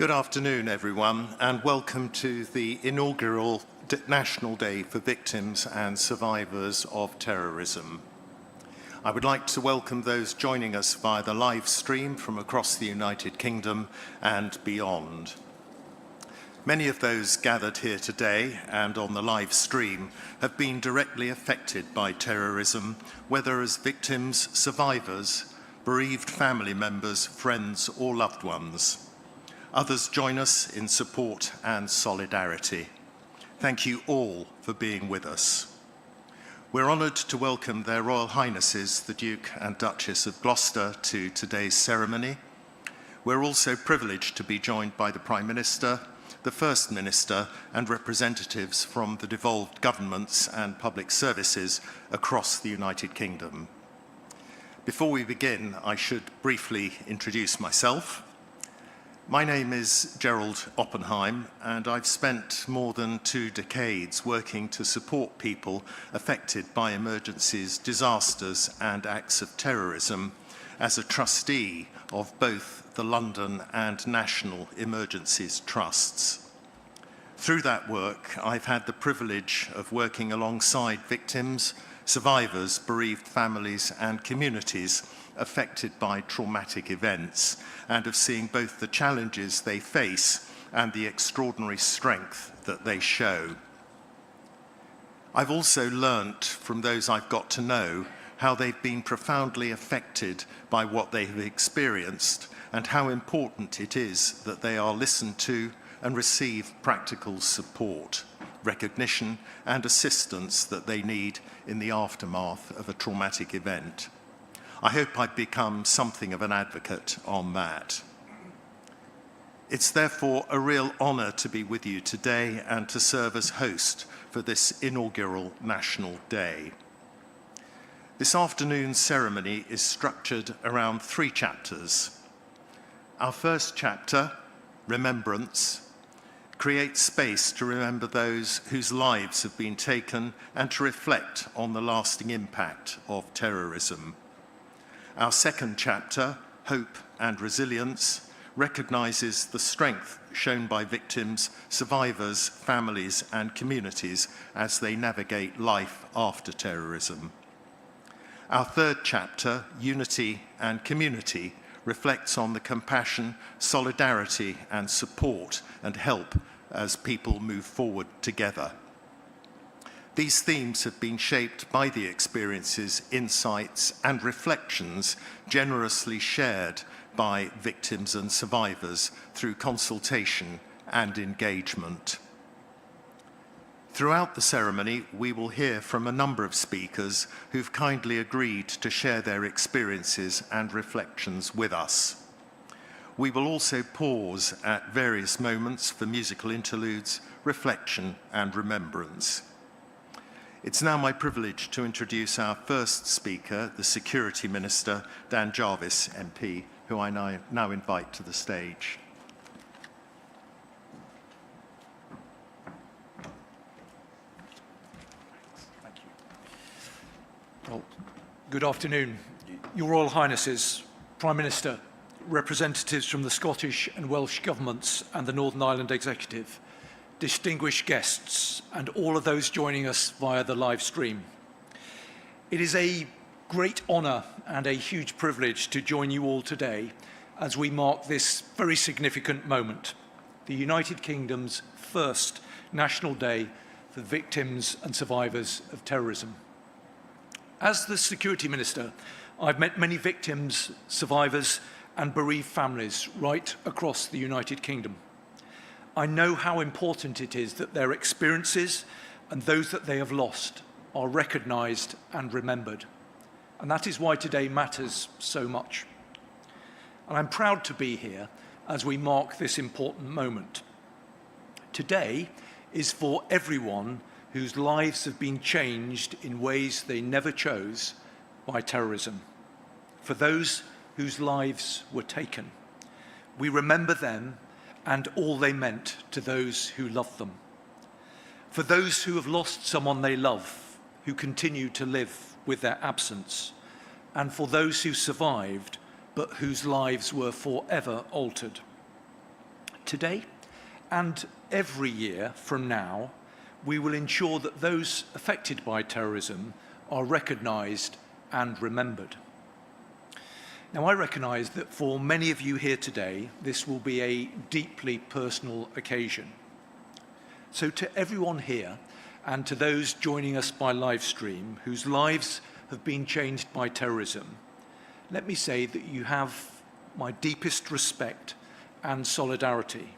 Good afternoon, everyone, and welcome to the inaugural National Day for Victims and Survivors of Terrorism. I would like to welcome those joining us via the live stream from across the United Kingdom and beyond. Many of those gathered here today and on the live stream have been directly affected by terrorism, whether as victims, survivors, bereaved family members, friends, or loved ones. Others join us in support and solidarity. Thank you all for being with us. We're honoured to welcome Their Royal Highnesses, the Duke and Duchess of Gloucester, to today's ceremony. We're also privileged to be joined by the Prime Minister, the First Minister, and representatives from the devolved governments and public services across the United Kingdom. Before we begin, I should briefly introduce myself. My name is Gerald Oppenheim, and I've spent more than 2 decades working to support people affected by emergencies, disasters, and acts of terrorism as a trustee of both the London and National Emergencies Trusts. Through that work, I've had the privilege of working alongside victims, survivors, bereaved families, and communities affected by traumatic events, and of seeing both the challenges they face and the extraordinary strength that they show. I've also learnt from those I've got to know how they've been profoundly affected by what they have experienced, and how important it is that they are listened to and receive practical support, recognition, and assistance that they need in the aftermath of a traumatic event. I hope I've become something of an advocate on that. It's therefore a real honour to be with you today and to serve as host for this inaugural National Day. This afternoon's ceremony is structured around 3 chapters. Our first chapter, Remembrance, creates space to remember those whose lives have been taken and to reflect on the lasting impact of terrorism. Our second chapter, Hope and Resilience, recognises the strength shown by victims, survivors, families, and communities as they navigate life after terrorism. Our third chapter, Unity and Community, reflects on the compassion, solidarity, and support and help as people move forward together. These themes have been shaped by the experiences, insights, and reflections generously shared by victims and survivors through consultation and engagement. Throughout the ceremony, we will hear from a number of speakers who've kindly agreed to share their experiences and reflections with us. We will also pause at various moments for musical interludes, reflection, and remembrance. It's now my privilege to introduce our first speaker, the Security Minister, Dan Jarvis, MP, who I now invite to the stage. Thank you. Well, good afternoon, Your Royal Highnesses, Prime Minister, representatives from the Scottish and Welsh governments and the Northern Ireland Executive, distinguished guests, and all of those joining us via the live stream. It is a great honour and a huge privilege to join you all today as we mark this very significant moment, the United Kingdom's first National Day for Victims and Survivors of Terrorism. As the Security Minister, I've met many victims, survivors, and bereaved families right across the United Kingdom. I know how important it is that their experiences and those that they have lost are recognised and remembered. And that is why today matters so much. And I'm proud to be here as we mark this important moment. Today is for everyone whose lives have been changed in ways they never chose by terrorism. For those whose lives were taken, we remember them and all they meant to those who loved them. For those who have lost someone they love, who continue to live with their absence, and for those who survived, but whose lives were forever altered. Today, and every year from now, we will ensure that those affected by terrorism are recognised and remembered. Now, I recognise that for many of you here today, this will be a deeply personal occasion. So to everyone here, and to those joining us by live stream whose lives have been changed by terrorism, let me say that you have my deepest respect and solidarity.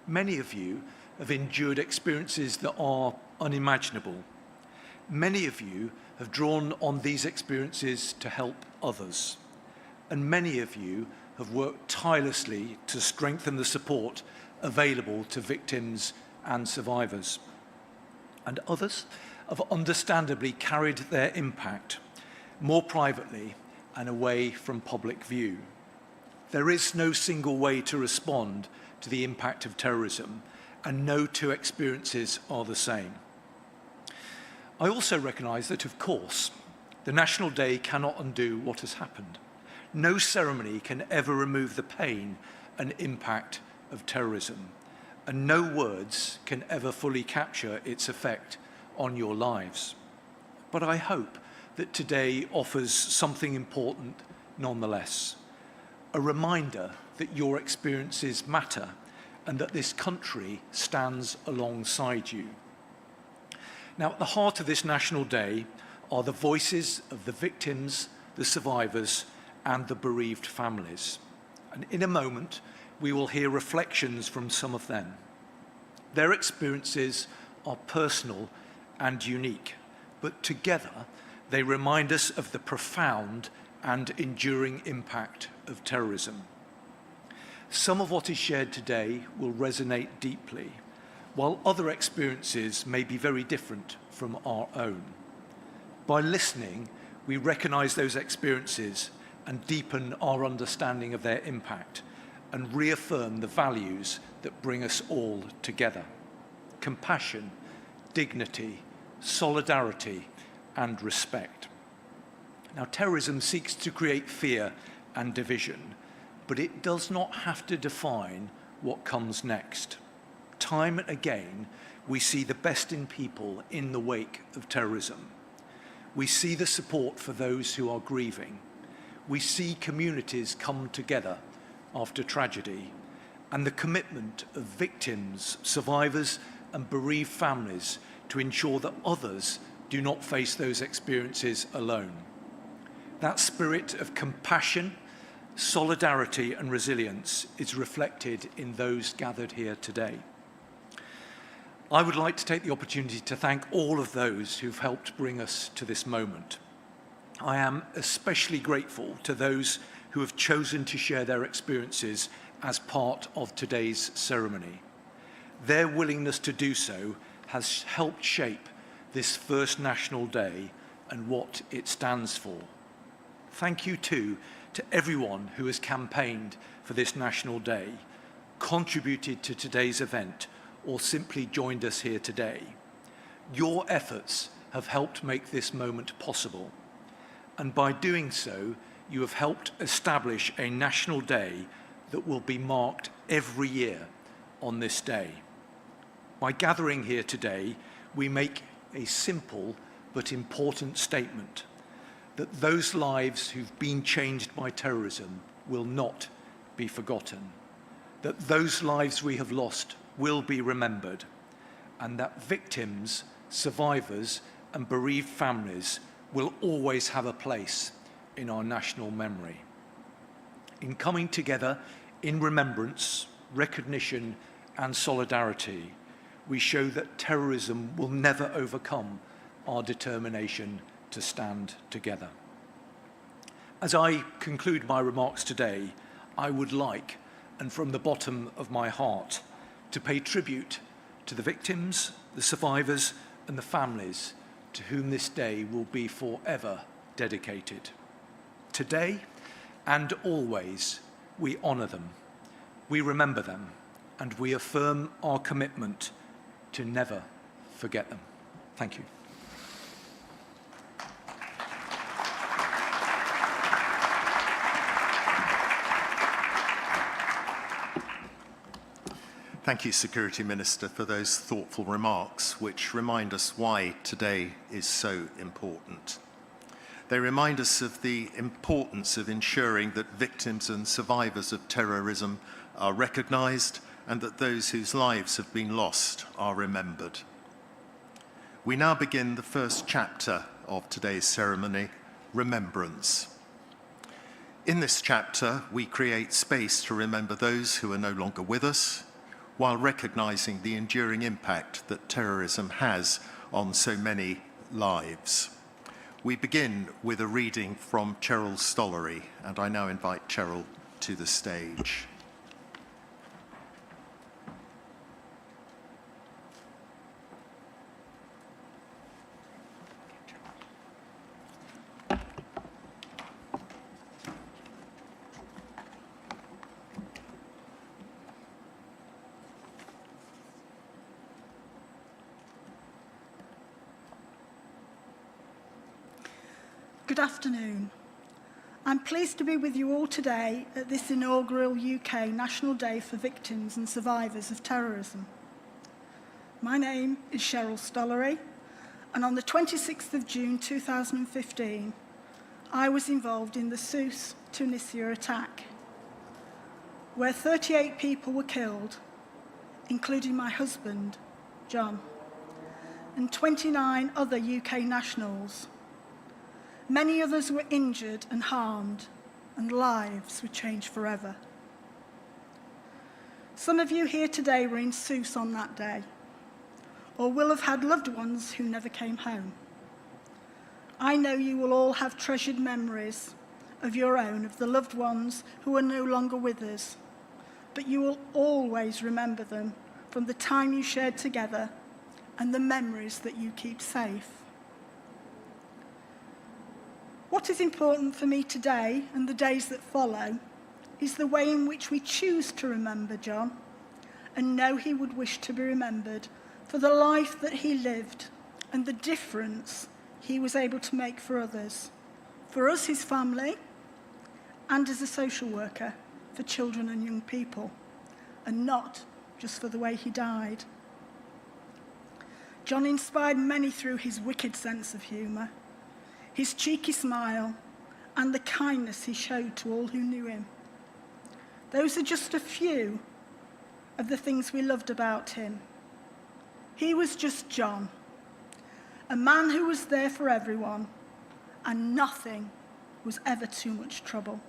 Many of you have endured experiences that are unimaginable. Many of you have drawn on these experiences to help others. And many of you have worked tirelessly to strengthen the support available to victims and survivors. And others have understandably carried their impact more privately and away from public view. There is no single way to respond to the impact of terrorism, and no two experiences are the same. I also recognise that, of course, the National Day cannot undo what has happened. No ceremony can ever remove the pain and impact of terrorism, and no words can ever fully capture its effect on your lives. But I hope that today offers something important nonetheless. A reminder that your experiences matter and that this country stands alongside you. Now, at the heart of this National Day are the voices of the victims, the survivors, and the bereaved families. And in a moment, we will hear reflections from some of them. Their experiences are personal and unique, but together they remind us of the profound and enduring impact of terrorism. Some of what is shared today will resonate deeply, while other experiences may be very different from our own. By listening, we recognise those experiences and deepen our understanding of their impact and reaffirm the values that bring us all together: compassion, dignity, solidarity, and respect. Now, terrorism seeks to create fear and division, but it does not have to define what comes next. Time and again, we see the best in people in the wake of terrorism. We see the support for those who are grieving. We see communities come together after tragedy, and the commitment of victims, survivors, and bereaved families to ensure that others do not face those experiences alone. That spirit of compassion, solidarity, and resilience is reflected in those gathered here today. I would like to take the opportunity to thank all of those who've helped bring us to this moment. I am especially grateful to those who have chosen to share their experiences as part of today's ceremony. Their willingness to do so has helped shape this first National Day and what it stands for. Thank you too to everyone who has campaigned for this National Day, contributed to today's event, or simply joined us here today. Your efforts have helped make this moment possible, and by doing so, you have helped establish a National Day that will be marked every year on this day. By gathering here today, we make a simple but important statement that those lives who've been changed by terrorism will not be forgotten, that those lives we have lost will be remembered, and that victims, survivors, and bereaved families will always have a place in our national memory. In coming together in remembrance, recognition, and solidarity, we show that terrorism will never overcome our determination to stand together. As I conclude my remarks today, I would like, and from the bottom of my heart, to pay tribute to the victims, the survivors, and the families to whom this day will be forever dedicated. Today and always, we honour them, we remember them, and we affirm our commitment to never forget them. Thank you. Thank you, Security Minister, for those thoughtful remarks, which remind us why today is so important. They remind us of the importance of ensuring that victims and survivors of terrorism are recognised and that those whose lives have been lost are remembered. We now begin the first chapter of today's ceremony, Remembrance. In this chapter, we create space to remember those who are no longer with us, while recognising the enduring impact that terrorism has on so many lives. We begin with a reading from Cheryl Stollery, and I now invite Cheryl to the stage. Good afternoon. I'm pleased to be with you all today at this inaugural UK National Day for Victims and Survivors of Terrorism. My name is Cheryl Stollery, and on the 26th of June 2015, I was involved in the Sousse, Tunisia attack, where 38 people were killed, including my husband, John, and 29 other UK nationals. Many others were injured and harmed, and lives were changed forever. Some of you here today were in Sousse on that day, or will have had loved ones who never came home. I know you will all have treasured memories of your own, of the loved ones who are no longer with us, but you will always remember them from the time you shared together and the memories that you keep safe. What is important for me today and the days that follow is the way in which we choose to remember John and know he would wish to be remembered for the life that he lived and the difference he was able to make for others, for us, his family, and as a social worker for children and young people, and not just for the way he died. John inspired many through his wicked sense of humour, his cheeky smile, and the kindness he showed to all who knew him. Those are just a few of the things we loved about him. He was just John, a man who was there for everyone, and nothing was ever too much trouble.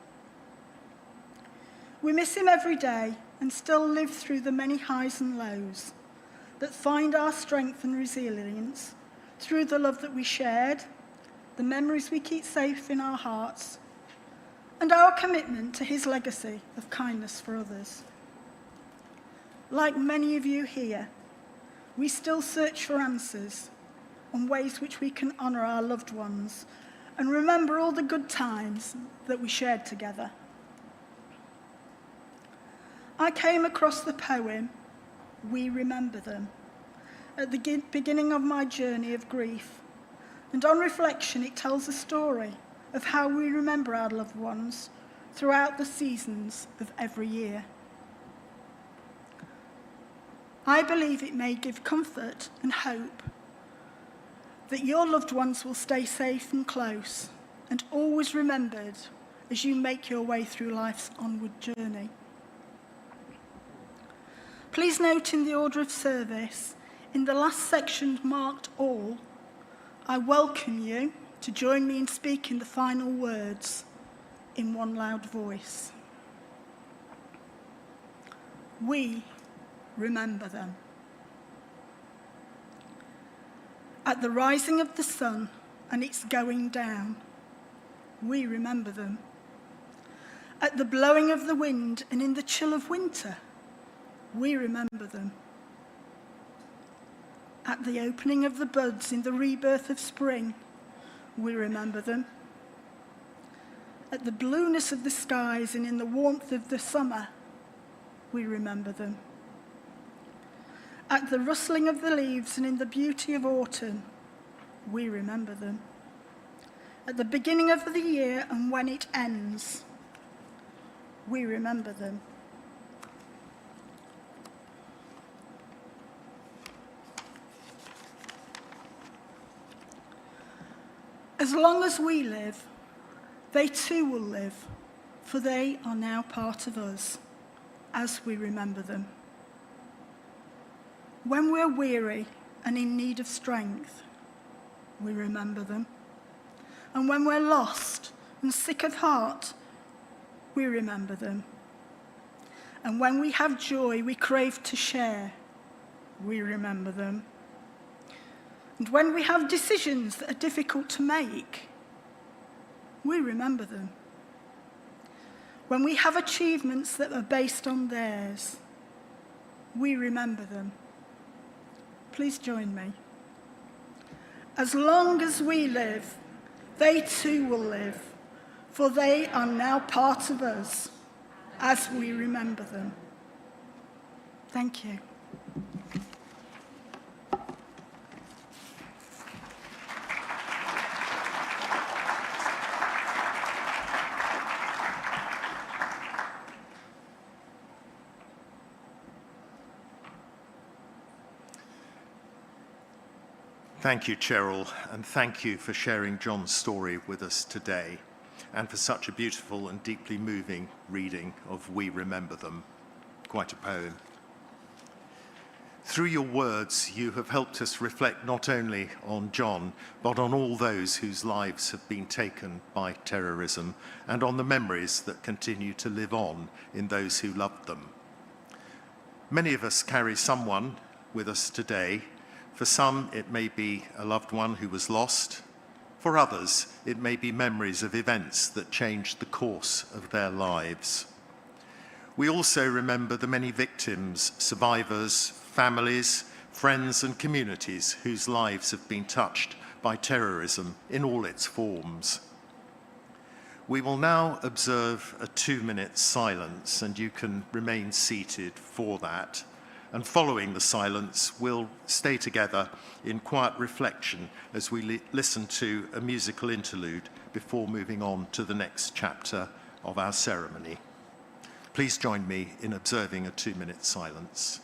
We miss him every day and still live through the many highs and lows that find our strength and resilience through the love that we shared, the memories we keep safe in our hearts, and our commitment to his legacy of kindness for others. Like many of you here, we still search for answers on ways which we can honour our loved ones and remember all the good times that we shared together. I came across the poem, We Remember Them, at the beginning of my journey of grief. And on reflection, it tells a story of how we remember our loved ones throughout the seasons of every year. I believe it may give comfort and hope that your loved ones will stay safe and close and always remembered as you make your way through life's onward journey. Please note in the order of service, in the last section marked All, I welcome you to join me in speaking the final words in one loud voice. We remember them. At the rising of the sun and its going down, we remember them. At the blowing of the wind and in the chill of winter, we remember them. At the opening of the buds in the rebirth of spring, we remember them. At the blueness of the skies and in the warmth of the summer, we remember them. At the rustling of the leaves and in the beauty of autumn, we remember them. At the beginning of the year and when it ends, we remember them. As long as we live, they too will live, for they are now part of us, as we remember them. When we're weary and in need of strength, we remember them. And when we're lost and sick of heart, we remember them. And when we have joy we crave to share, we remember them. And when we have decisions that are difficult to make, we remember them. When we have achievements that are based on theirs, we remember them. Please join me. As long as we live, they too will live, for they are now part of us, as we remember them. Thank you. Thank you, Cheryl, and thank you for sharing John's story with us today, and for such a beautiful and deeply moving reading of We Remember Them. Quite a poem. Through your words, you have helped us reflect not only on John, but on all those whose lives have been taken by terrorism, and on the memories that continue to live on in those who loved them. Many of us carry someone with us today. For some, it may be a loved one who was lost. For others, it may be memories of events that changed the course of their lives. We also remember the many victims, survivors, families, friends and communities whose lives have been touched by terrorism in all its forms. We will now observe a 2-minute silence, and you can remain seated for that. And following the silence, we'll stay together in quiet reflection as we listen to a musical interlude before moving on to the next chapter of our ceremony. Please join me in observing a 2-minute silence.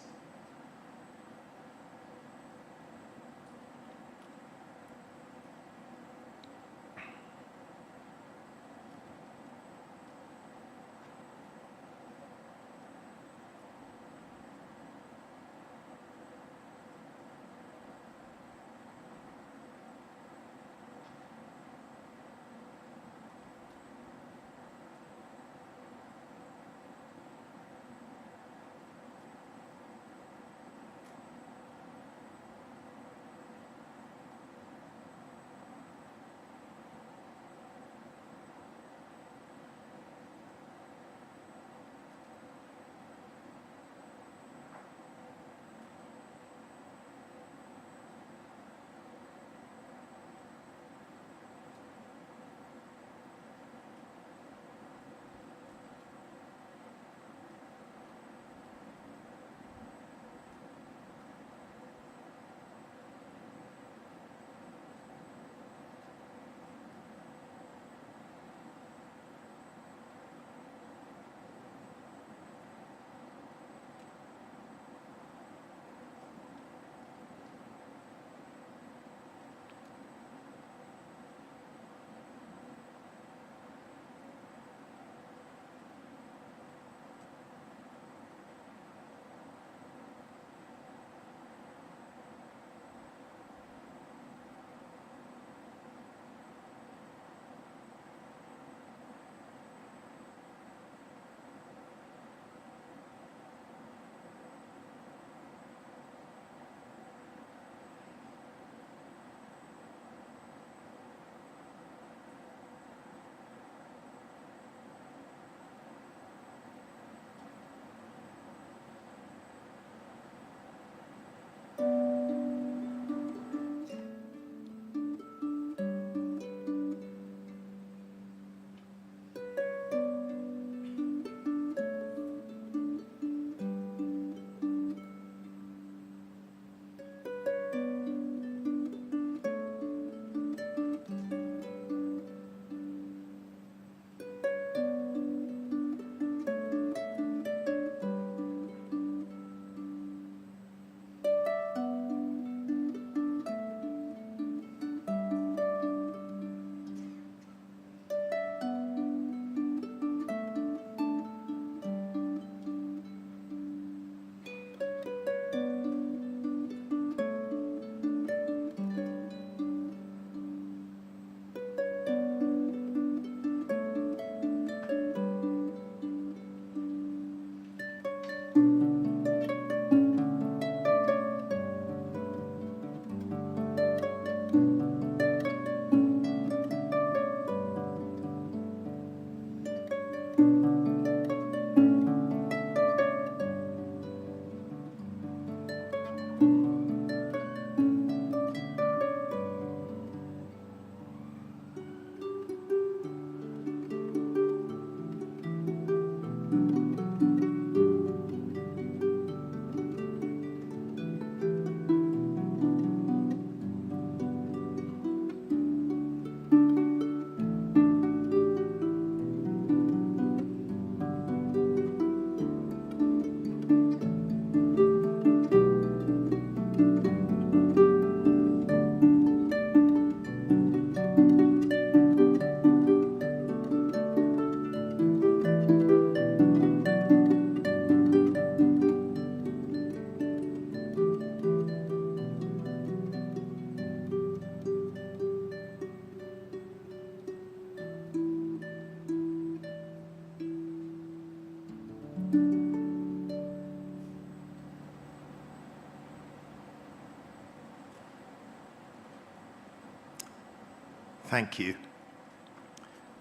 Thank you.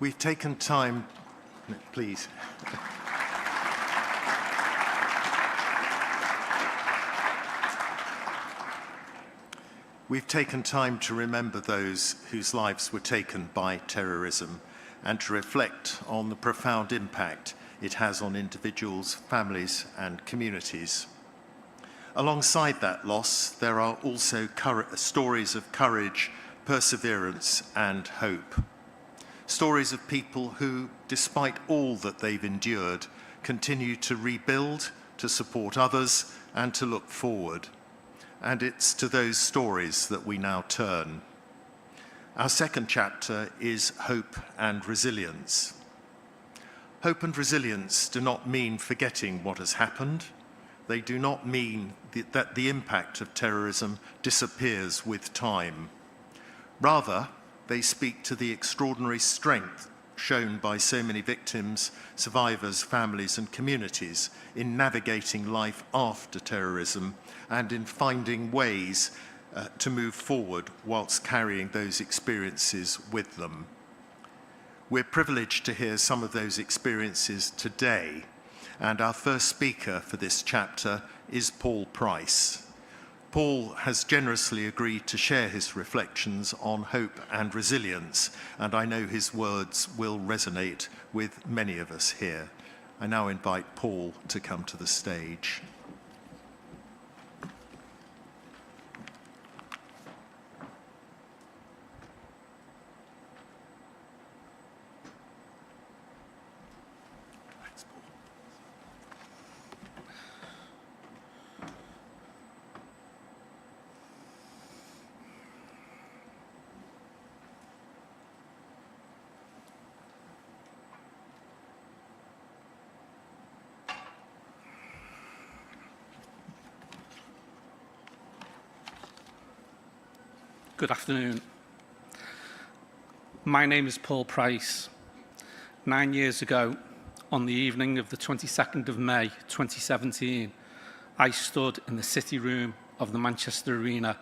We've taken time, please. We've taken time to remember those whose lives were taken by terrorism and to reflect on the profound impact it has on individuals, families, and communities. Alongside that loss, there are also stories of courage, perseverance, and hope. Stories of people who, despite all that they've endured, continue to rebuild, to support others, and to look forward. And it's to those stories that we now turn. Our second chapter is hope and resilience. Hope and resilience do not mean forgetting what has happened. They do not mean that the impact of terrorism disappears with time. Rather, they speak to the extraordinary strength shown by so many victims, survivors, families, and communities in navigating life after terrorism and in finding ways to move forward whilst carrying those experiences with them. We're privileged to hear some of those experiences today, and our first speaker for this chapter is Paul Price. Paul has generously agreed to share his reflections on hope and resilience, and I know his words will resonate with many of us here. I now invite Paul to come to the stage. Good afternoon. My name is Paul Price. 9 years ago, on the evening of the 22nd of May 2017, I stood in the city room of the Manchester Arena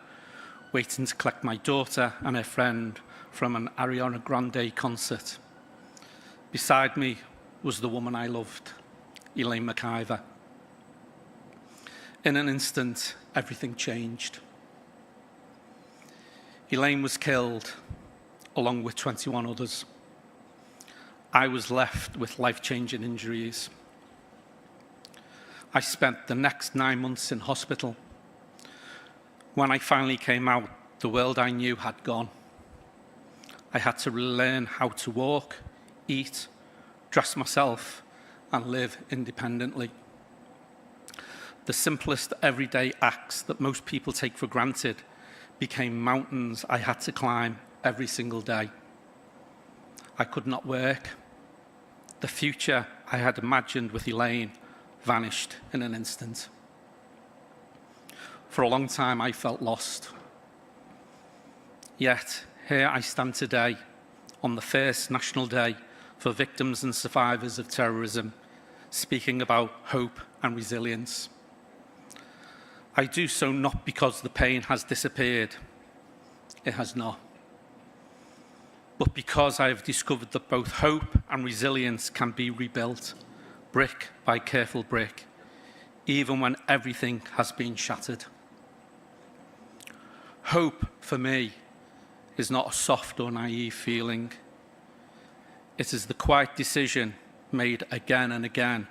waiting to collect my daughter and her friend from an Ariana Grande concert. Beside me was the woman I loved, Elaine McIver. In an instant, everything changed. Elaine was killed, along with 21 others. I was left with life-changing injuries. I spent the next 9 months in hospital. When I finally came out, the world I knew had gone. I had to relearn how to walk, eat, dress myself, and live independently. The simplest everyday acts that most people take for granted became mountains I had to climb every single day. I could not work. The future I had imagined with Elaine vanished in an instant. For a long time, I felt lost. Yet, here I stand today on the first National Day for Victims and Survivors of Terrorism, speaking about hope and resilience. I do so not because the pain has disappeared. It has not. But because I have discovered that both hope and resilience can be rebuilt, brick by careful brick, even when everything has been shattered. Hope, for me, is not a soft or naive feeling. It is the quiet decision made again and again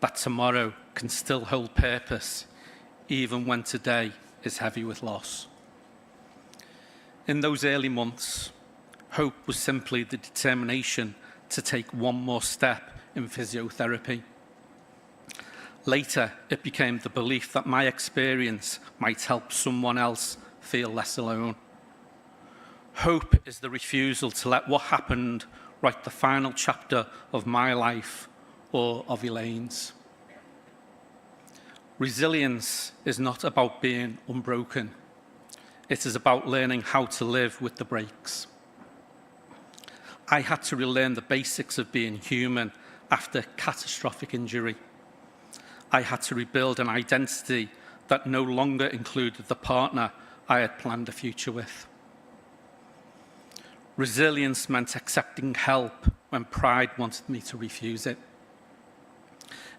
that tomorrow can still hold purpose, even when today is heavy with loss. In those early months, hope was simply the determination to take one more step in physiotherapy. Later, it became the belief that my experience might help someone else feel less alone. Hope is the refusal to let what happened write the final chapter of my life or of Elaine's. Resilience is not about being unbroken. It is about learning how to live with the breaks. I had to relearn the basics of being human after catastrophic injury. I had to rebuild an identity that no longer included the partner I had planned a future with. Resilience meant accepting help when pride wanted me to refuse it.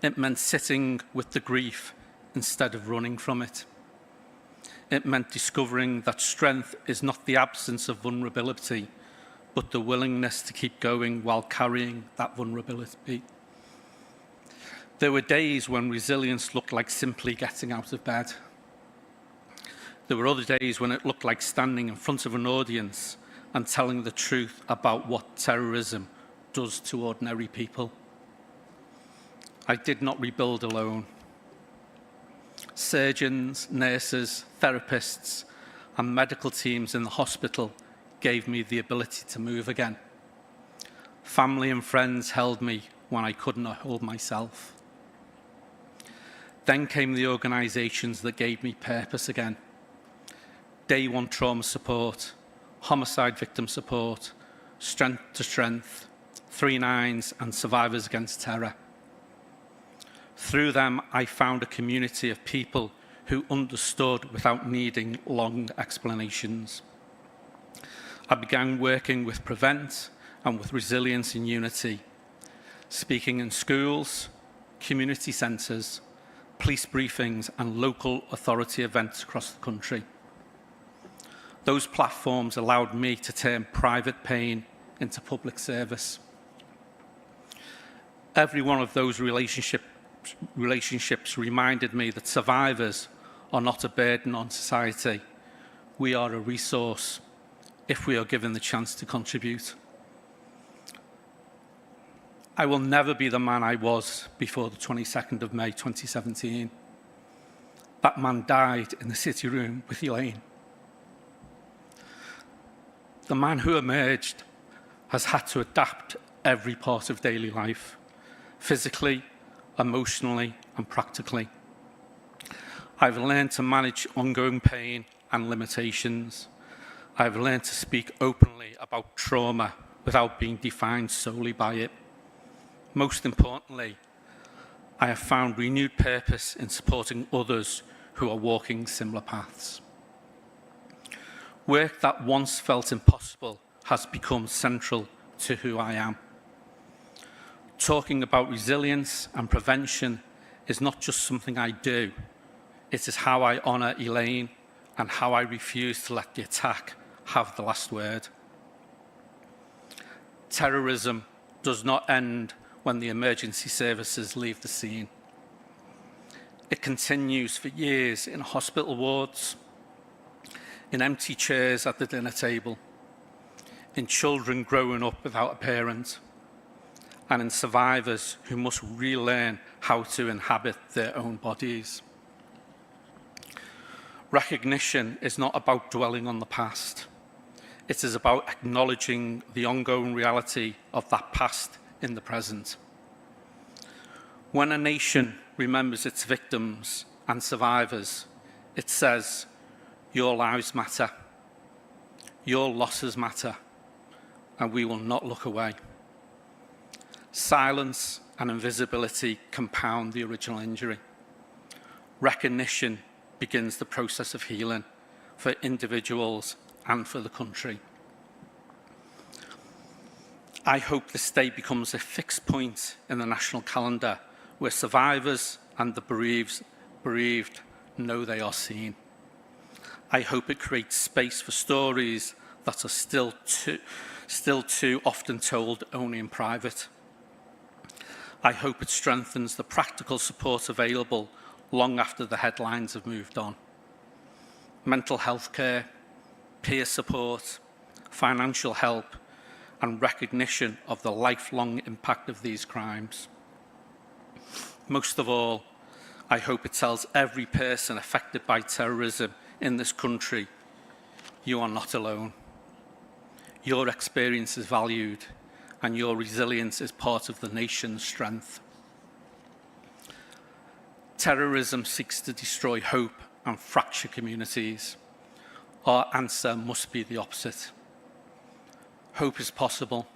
It meant sitting with the grief instead of running from it. It meant discovering that strength is not the absence of vulnerability, but the willingness to keep going while carrying that vulnerability. There were days when resilience looked like simply getting out of bed. There were other days when it looked like standing in front of an audience and telling the truth about what terrorism does to ordinary people. I did not rebuild alone. Surgeons, nurses, therapists, and medical teams in the hospital gave me the ability to move again. Family and friends held me when I could not hold myself. Then came the organisations that gave me purpose again. Day One Trauma Support, Homicide Victim Support, Strength to Strength, 3 Nines, and Survivors Against Terror. Through them, I found a community of people who understood without needing long explanations. I began working with Prevent and with Resilience in Unity, speaking in schools, community centres, police briefings, and local authority events across the country. Those platforms allowed me to turn private pain into public service. Every one of those relationships reminded me that survivors are not a burden on society. We are a resource if we are given the chance to contribute. I will never be the man I was before the 22nd of May 2017. That man died in the city room with Elaine. The man who emerged has had to adapt every part of daily life, physically, emotionally, and practically. I've learned to manage ongoing pain and limitations. I've learned to speak openly about trauma without being defined solely by it. Most importantly, I have found renewed purpose in supporting others who are walking similar paths. Work that once felt impossible has become central to who I am. Talking about resilience and prevention is not just something I do, it is how I honour Elaine and how I refuse to let the attack have the last word. Terrorism does not end when the emergency services leave the scene. It continues for years in hospital wards, in empty chairs at the dinner table, in children growing up without a parent, and in survivors who must relearn how to inhabit their own bodies. Recognition is not about dwelling on the past. It is about acknowledging the ongoing reality of that past in the present. When a nation remembers its victims and survivors, it says, your lives matter, your losses matter, and we will not look away. Silence and invisibility compound the original injury. Recognition begins the process of healing for individuals and for the country. I hope this day becomes a fixed point in the national calendar where survivors and the bereaved know they are seen. I hope it creates space for stories that are still too often told only in private. I hope it strengthens the practical support available long after the headlines have moved on. Mental health care, peer support, financial help, and recognition of the lifelong impact of these crimes. Most of all, I hope it tells every person affected by terrorism in this country, you are not alone. Your experience is valued, and your resilience is part of the nation's strength. Terrorism seeks to destroy hope and fracture communities. Our answer must be the opposite. Hope is possible.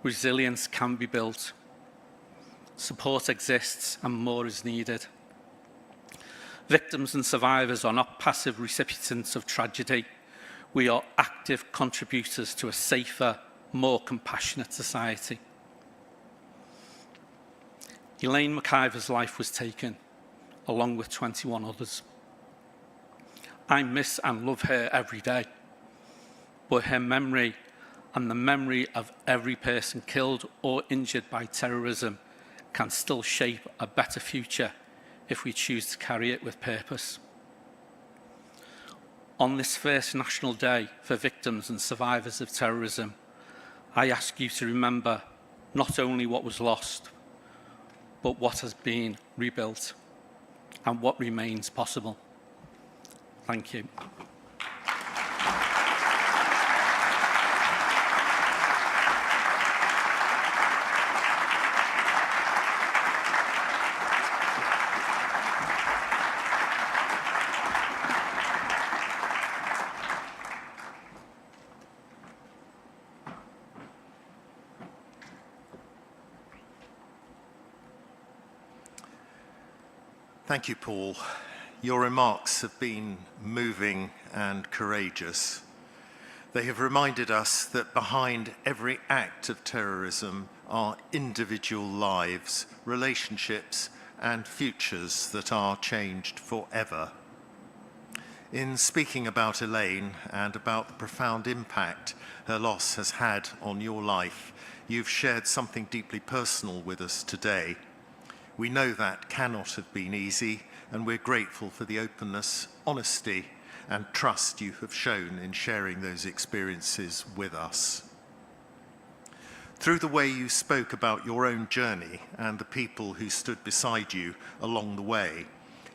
Resilience can be built. Support exists, and more is needed. Victims and survivors are not passive recipients of tragedy. we are active contributors to a safer, more compassionate society. Elaine McIver's life was taken, along with 21 others. I miss and love her every day, but her memory and the memory of every person killed or injured by terrorism can still shape a better future if we choose to carry it with purpose. On this first National Day for Victims and Survivors of Terrorism, I ask you to remember not only what was lost, but what has been rebuilt and what remains possible. Thank you. Thank you, Paul. Your remarks have been moving and courageous. They have reminded us that behind every act of terrorism are individual lives, relationships, and futures that are changed forever. In speaking about Elaine and about the profound impact her loss has had on your life, you've shared something deeply personal with us today. We know that cannot have been easy, and we're grateful for the openness, honesty, and trust you have shown in sharing those experiences with us. Through the way you spoke about your own journey and the people who stood beside you along the way,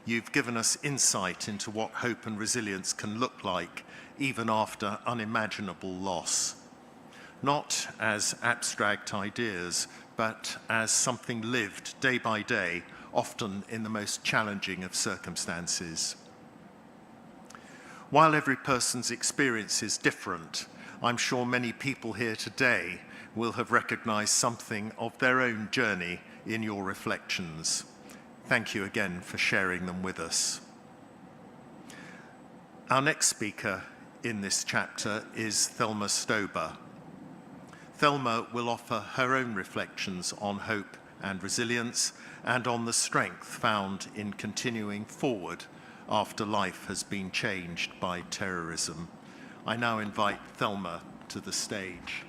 you've given us insight into what hope and resilience can look like even after unimaginable loss. Not as abstract ideas, but as something lived day by day, often in the most challenging of circumstances. While every person's experience is different, I'm sure many people here today will have recognized something of their own journey in your reflections. Thank you again for sharing them with us. Our next speaker in this chapter is Thelma Stober. Thelma will offer her own reflections on hope and resilience and on the strength found in continuing forward after life has been changed by terrorism. I now invite Thelma to the stage.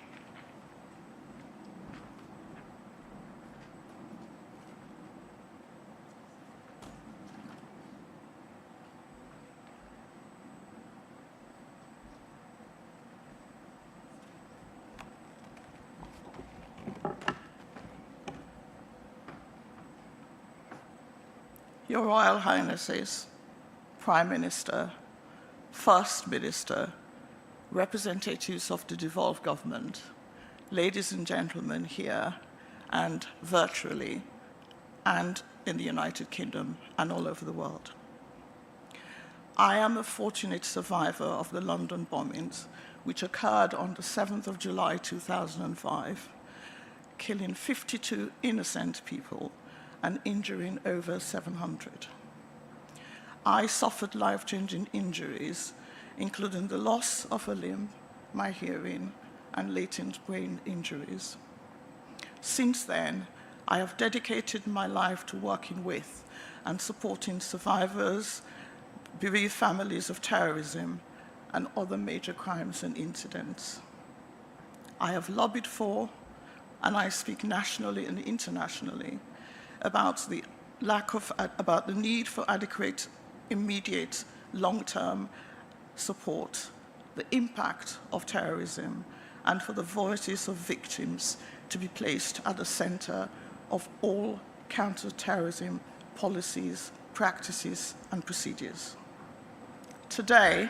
Your Royal Highnesses, Prime Minister, First Minister, representatives of the devolved government, ladies and gentlemen here and virtually, and in the United Kingdom and all over the world. I am a fortunate survivor of the London bombings, which occurred on the 7th of July 2005, killing 52 innocent people and injuring over 700. I suffered life-changing injuries, including the loss of a limb, my hearing, and latent brain injuries. Since then, I have dedicated my life to working with and supporting survivors, bereaved families of terrorism, and other major crimes and incidents. I have lobbied for, and I speak nationally and internationally, about the need for adequate, immediate, long-term support, the impact of terrorism, and for the voices of victims to be placed at the center of all counter-terrorism policies, practices, and procedures. Today,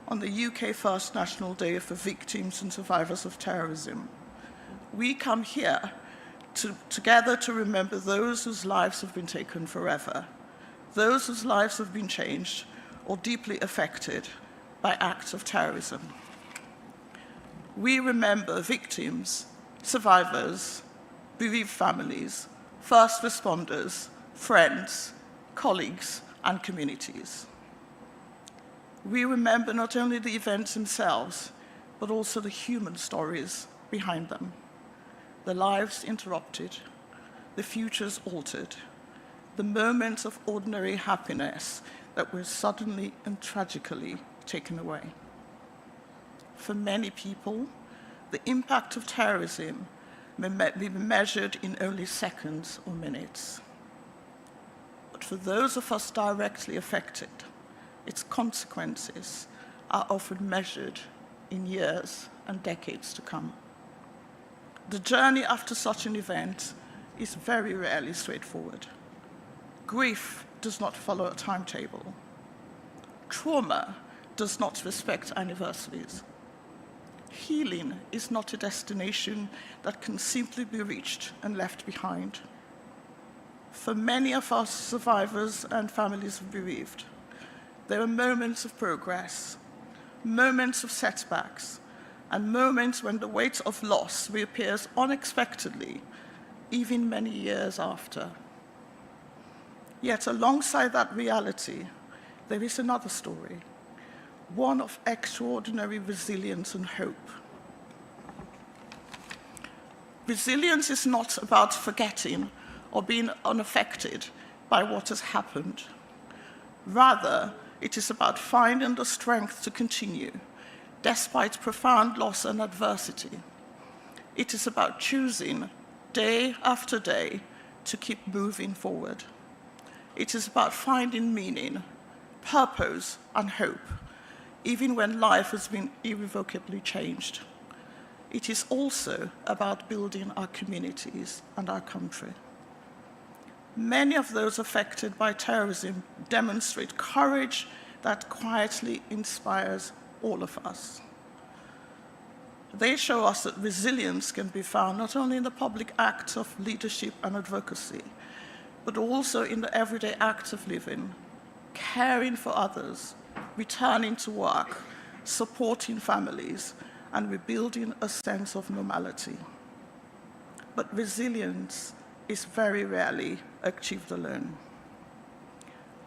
on the UK First National Day for Victims and Survivors of Terrorism, we come here together to remember those whose lives have been taken forever, those whose lives have been changed or deeply affected by acts of terrorism. We remember victims, survivors, bereaved families, first responders, friends, colleagues, and communities. We remember not only the events themselves, but also the human stories behind them. The lives interrupted, the futures altered, the moments of ordinary happiness that were suddenly and tragically taken away. For many people, the impact of terrorism may be measured in only seconds or minutes. But for those of us directly affected, its consequences are often measured in years and decades to come. The journey after such an event is very rarely straightforward. Grief does not follow a timetable. Trauma does not respect anniversaries. Healing is not a destination that can simply be reached and left behind. For many of us survivors and families of bereaved, there are moments of progress, moments of setbacks, and moments when the weight of loss reappears unexpectedly, even many years after. Yet alongside that reality, there is another story, one of extraordinary resilience and hope. Resilience is not about forgetting or being unaffected by what has happened. Rather, it is about finding the strength to continue, despite profound loss and adversity. It is about choosing, day after day, to keep moving forward. It is about finding meaning, purpose, and hope, even when life has been irrevocably changed. It is also about building our communities and our country. Many of those affected by terrorism demonstrate courage that quietly inspires all of us. They show us that resilience can be found not only in the public acts of leadership and advocacy, but also in the everyday acts of living, caring for others, returning to work, supporting families, and rebuilding a sense of normality. But resilience is very rarely achieved alone.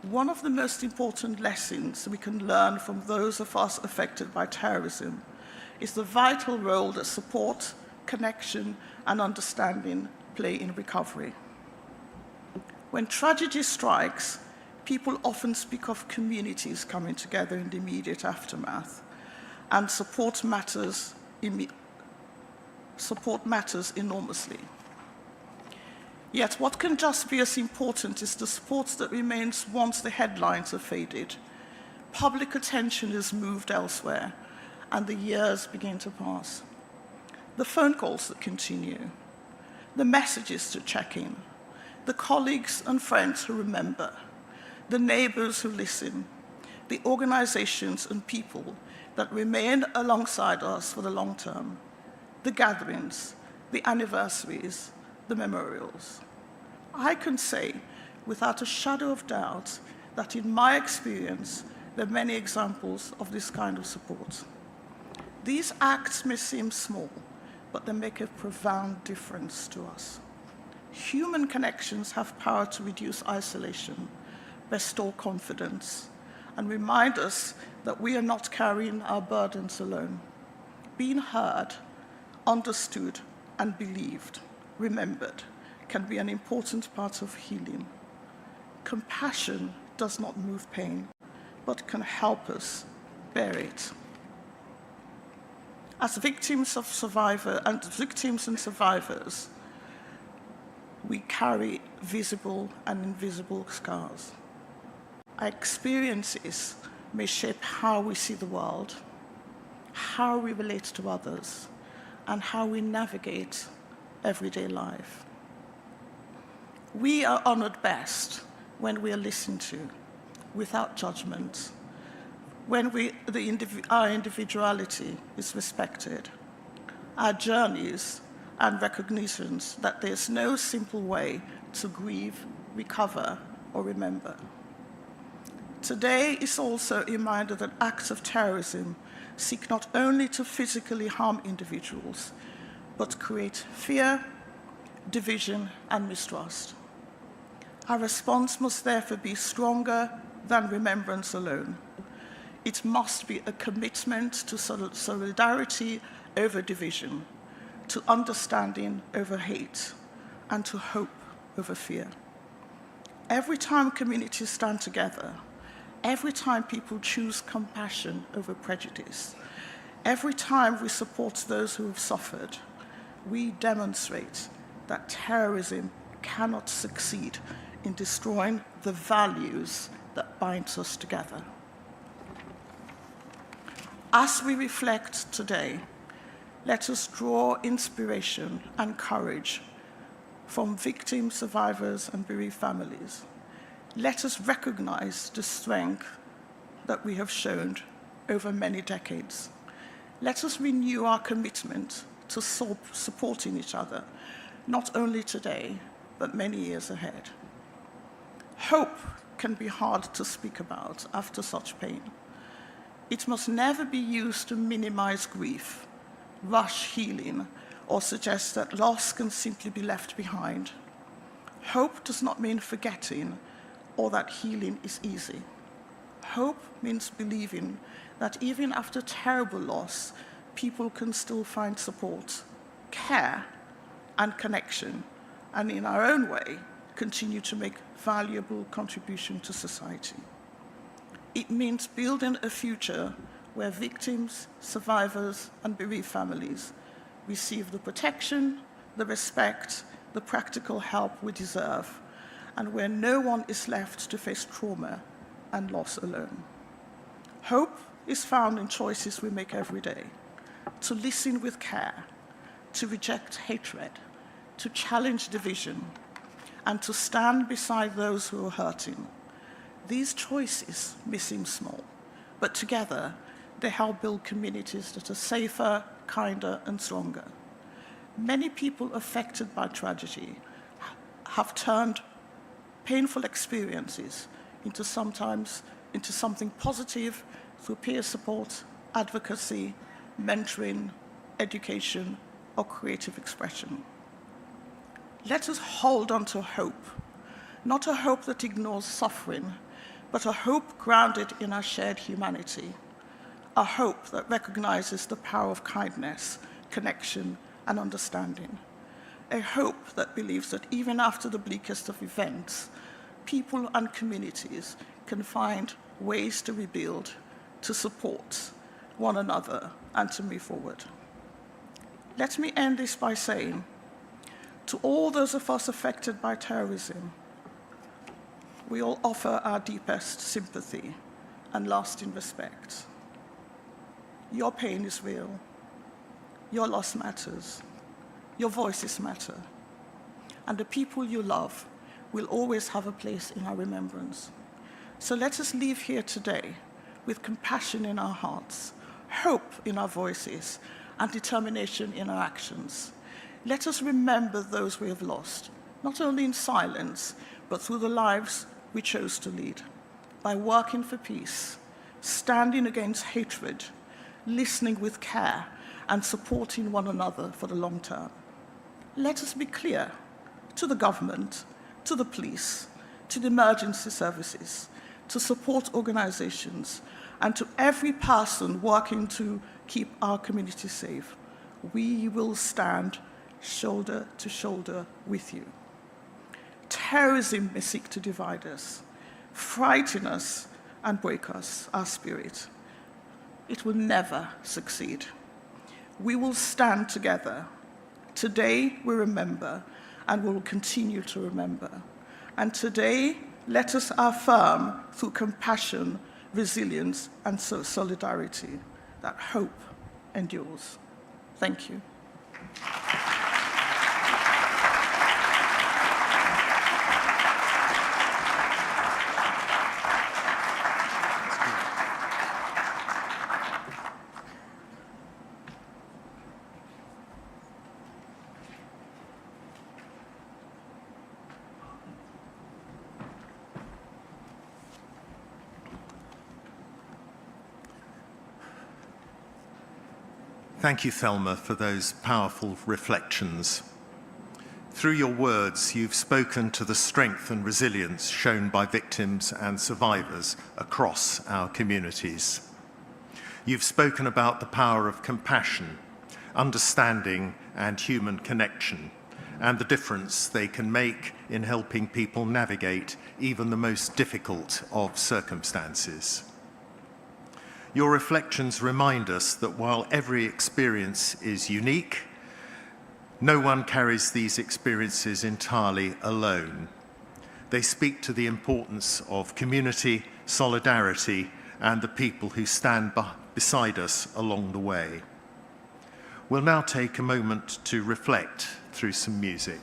One of the most important lessons we can learn from those of us affected by terrorism is the vital role that support, connection, and understanding play in recovery. When tragedy strikes, people often speak of communities coming together in the immediate aftermath, and support matters enormously. Yet what can just be as important is the support that remains once the headlines have faded. Public attention is moved elsewhere, and the years begin to pass. The phone calls that continue, the messages to check in, the colleagues and friends who remember, the neighbors who listen, the organizations and people that remain alongside us for the long term, the gatherings, the anniversaries, the memorials. I can say without a shadow of doubt that in my experience, there are many examples of this kind of support. These acts may seem small, but they make a profound difference to us. Human connections have power to reduce isolation, restore confidence, and remind us that we are not carrying our burdens alone. Being heard, understood, and believed, remembered, can be an important part of healing. Compassion does not move pain, but can help us bear it. As victims and survivors, we carry visible and invisible scars. Our experiences may shape how we see the world, how we relate to others, and how we navigate everyday life. We are honored best when we are listened to, without judgment, when our individuality is respected, our journeys and recognitions that there's no simple way to grieve, recover, or remember. Today is also a reminder that acts of terrorism seek not only to physically harm individuals, but create fear, division, and mistrust. Our response must therefore be stronger than remembrance alone. It must be a commitment to solidarity over division, to understanding over hate, and to hope over fear. Every time communities stand together, every time people choose compassion over prejudice, every time we support those who have suffered, we demonstrate that terrorism cannot succeed in destroying the values that bind us together. As we reflect today, let us draw inspiration and courage from victims, survivors, and bereaved families. Let us recognize the strength that we have shown over many decades. Let us renew our commitment to supporting each other, not only today, but many years ahead. Hope can be hard to speak about after such pain. It must never be used to minimize grief, rush healing, or suggest that loss can simply be left behind. Hope does not mean forgetting or that healing is easy. Hope means believing that even after terrible loss, people can still find support, care, and connection, and in our own way, continue to make valuable contribution to society. It means building a future where victims, survivors, and bereaved families receive the protection, the respect, the practical help we deserve, and where no one is left to face trauma and loss alone. Hope is found in choices we make every day: to listen with care, to reject hatred, to challenge division, and to stand beside those who are hurting. These choices may seem small, but together they help build communities that are safer, kinder, and stronger. Many people affected by tragedy have turned painful experiences into something positive through peer support, advocacy, mentoring, education, or creative expression. Let us hold on to hope, not a hope that ignores suffering, but a hope grounded in our shared humanity, a hope that recognizes the power of kindness, connection, and understanding, a hope that believes that even after the bleakest of events, people and communities can find ways to rebuild, to support one another, and to move forward. Let me end this by saying, to all those of us affected by terrorism, we all offer our deepest sympathy and lasting respect. Your pain is real. Your loss matters. Your voices matter. And the people you love will always have a place in our remembrance. So let us leave here today with compassion in our hearts, hope in our voices, and determination in our actions. Let us remember those we have lost, not only in silence, but through the lives we chose to lead, by working for peace, standing against hatred, listening with care, and supporting one another for the long term. Let us be clear to the government, to the police, to the emergency services, to support organizations, and to every person working to keep our community safe. We will stand shoulder to shoulder with you. Terrorism may seek to divide us, frighten us, and break us, our spirit. It will never succeed. We will stand together. Today we remember, and we will continue to remember. And today, let us affirm through compassion, resilience, and solidarity that hope endures. Thank you. Thank you, Thelma, for those powerful reflections. Through your words, you've spoken to the strength and resilience shown by victims and survivors across our communities. You've spoken about the power of compassion, understanding and human connection, and the difference they can make in helping people navigate even the most difficult of circumstances. Your reflections remind us that while every experience is unique, no one carries these experiences entirely alone. They speak to the importance of community, solidarity, and the people who stand beside us along the way. We'll now take a moment to reflect through some music.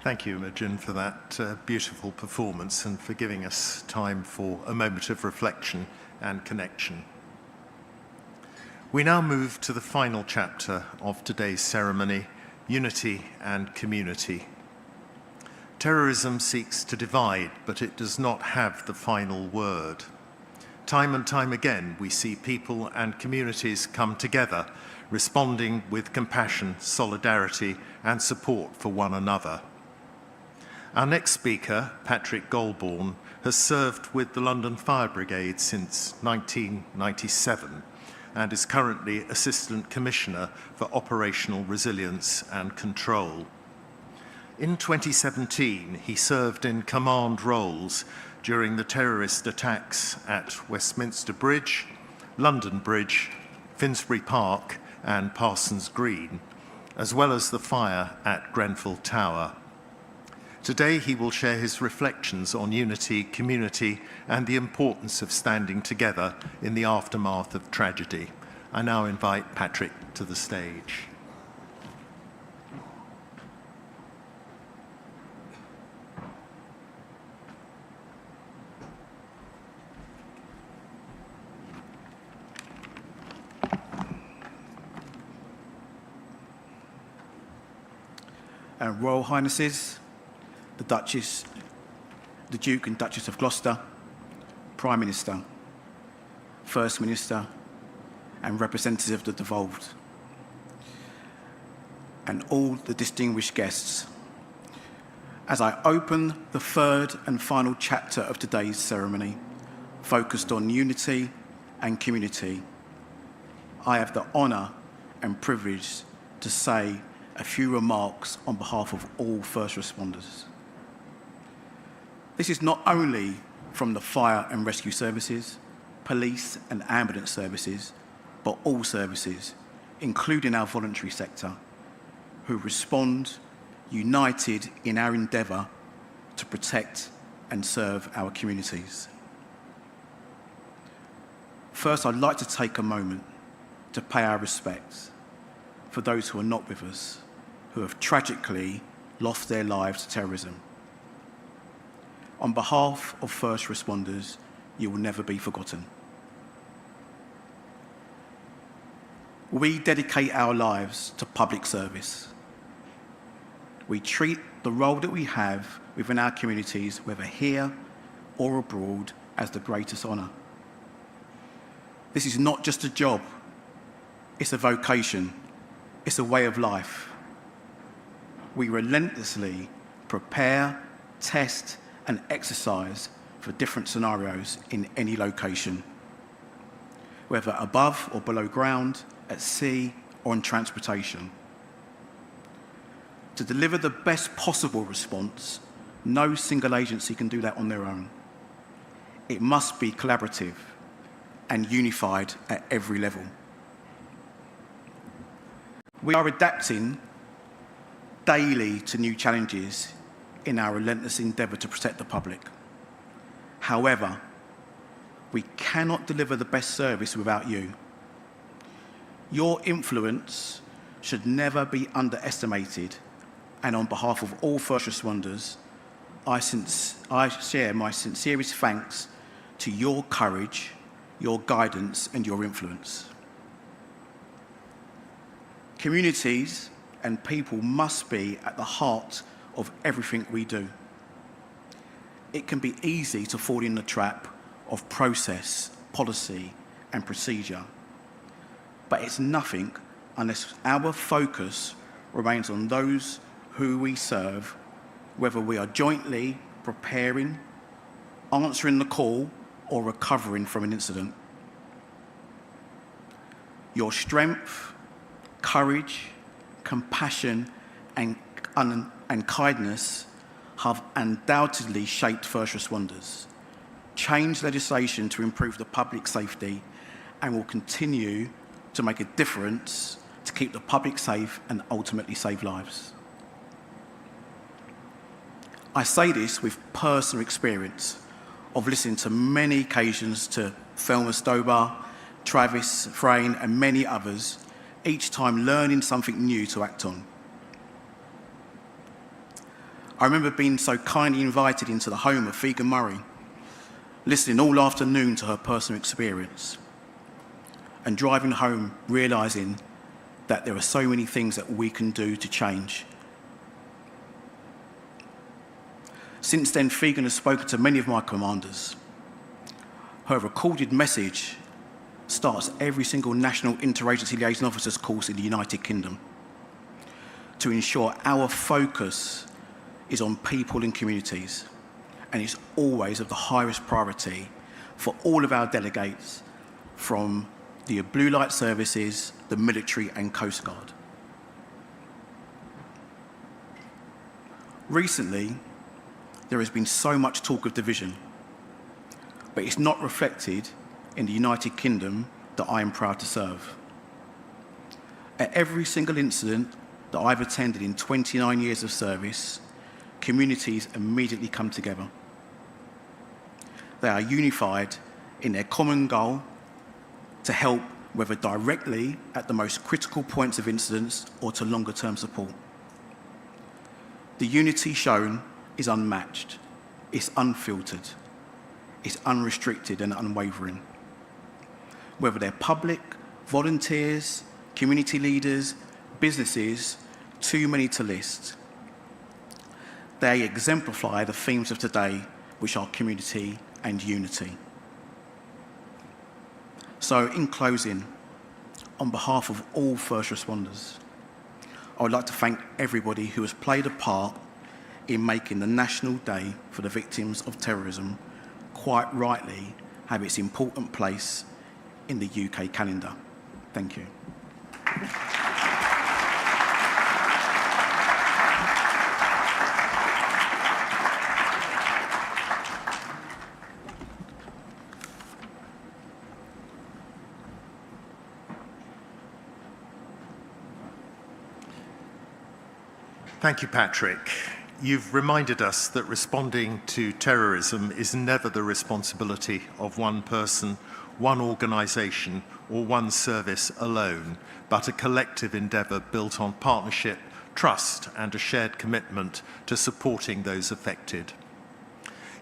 Thank you, Imogen, for that beautiful performance and for giving us time for a moment of reflection and connection. We now move to the final chapter of today's ceremony, Unity and Community. Terrorism seeks to divide, but it does not have the final word. Time and time again, we see people and communities come together, responding with compassion, solidarity, and support for one another. Our next speaker, Patrick Golborne, has served with the London Fire Brigade since 1997 and is currently Assistant Commissioner for Operational Resilience and Control. In 2017, he served in command roles during the terrorist attacks at Westminster Bridge London Bridge, Finsbury Park and Parsons Green, as well as the fire at Grenfell Tower. Today he will share his reflections on unity, community and the importance of standing together in the aftermath of tragedy. I now invite Patrick to the stage. Royal Highnesses, the Duchess, the Duke and Duchess of Gloucester, Prime Minister, First Minister, and representatives of the devolved, and all the distinguished guests. As I open the third and final chapter of today's ceremony, focused on unity and community, I have the honour and privilege to say a few remarks on behalf of all first responders. This is not only from the fire and rescue services, police and ambulance services, but all services, including our voluntary sector, who respond united in our endeavour to protect and serve our communities. First, I'd like to take a moment to pay our respects for those who are not with us, who have tragically lost their lives to terrorism. On behalf of first responders, you will never be forgotten. We dedicate our lives to public service. We treat the role that we have within our communities, whether here or abroad, as the greatest honour. This is not just a job, it's a vocation, it's a way of life. We relentlessly prepare, test, and exercise for different scenarios in any location, whether above or below ground, at sea, or in transportation. To deliver the best possible response, no single agency can do that on their own. It must be collaborative and unified at every level. We are adapting daily to new challenges in our relentless endeavour to protect the public. However, we cannot deliver the best service without you. Your influence should never be underestimated, and on behalf of all first responders, I share my sincerest thanks to your courage, your guidance, and your influence. Communities and people must be at the heart of everything we do. It can be easy to fall in the trap of process, policy, and procedure, but it's nothing unless our focus remains on those who we serve, whether we are jointly preparing, answering the call, or recovering from an incident. Your strength, courage, compassion, and kindness have undoubtedly shaped first responders, changed legislation to improve the public safety, and will continue to make a difference to keep the public safe and ultimately save lives. I say this with personal experience of listening to many occasions to Thelma Stobar, Travis, Frayne, and many others, each time learning something new to act on. I remember being so kindly invited into the home of Figan Murray, listening all afternoon to her personal experience, and driving home realising that there are so many things that we can do to change. Since then, Figan has spoken to many of my commanders. Her recorded message starts every single National Interagency Liaison Officers course in the United Kingdom to ensure our focus is on people and communities, and it's always of the highest priority for all of our delegates from the blue light services, the military and Coast Guard. Recently, there has been so much talk of division, but it's not reflected in the United Kingdom that I am proud to serve. At every single incident that I've attended in 29 years of service, communities immediately come together. They are unified in their common goal to help, whether directly at the most critical points of incidents or to longer-term support. The unity shown is unmatched, it's unfiltered, it's unrestricted and unwavering. Whether they're public, volunteers, community leaders, businesses, too many to list. They exemplify the themes of today, which are community and unity. So, in closing, on behalf of all first responders, I would like to thank everybody who has played a part in making the National Day for the Victims of Terrorism quite rightly have its important place in the UK calendar. Thank you. Thank you, Patrick. You've reminded us that responding to terrorism is never the responsibility of one person, one organisation or one service alone, but a collective endeavour built on partnership, trust and a shared commitment to supporting those affected.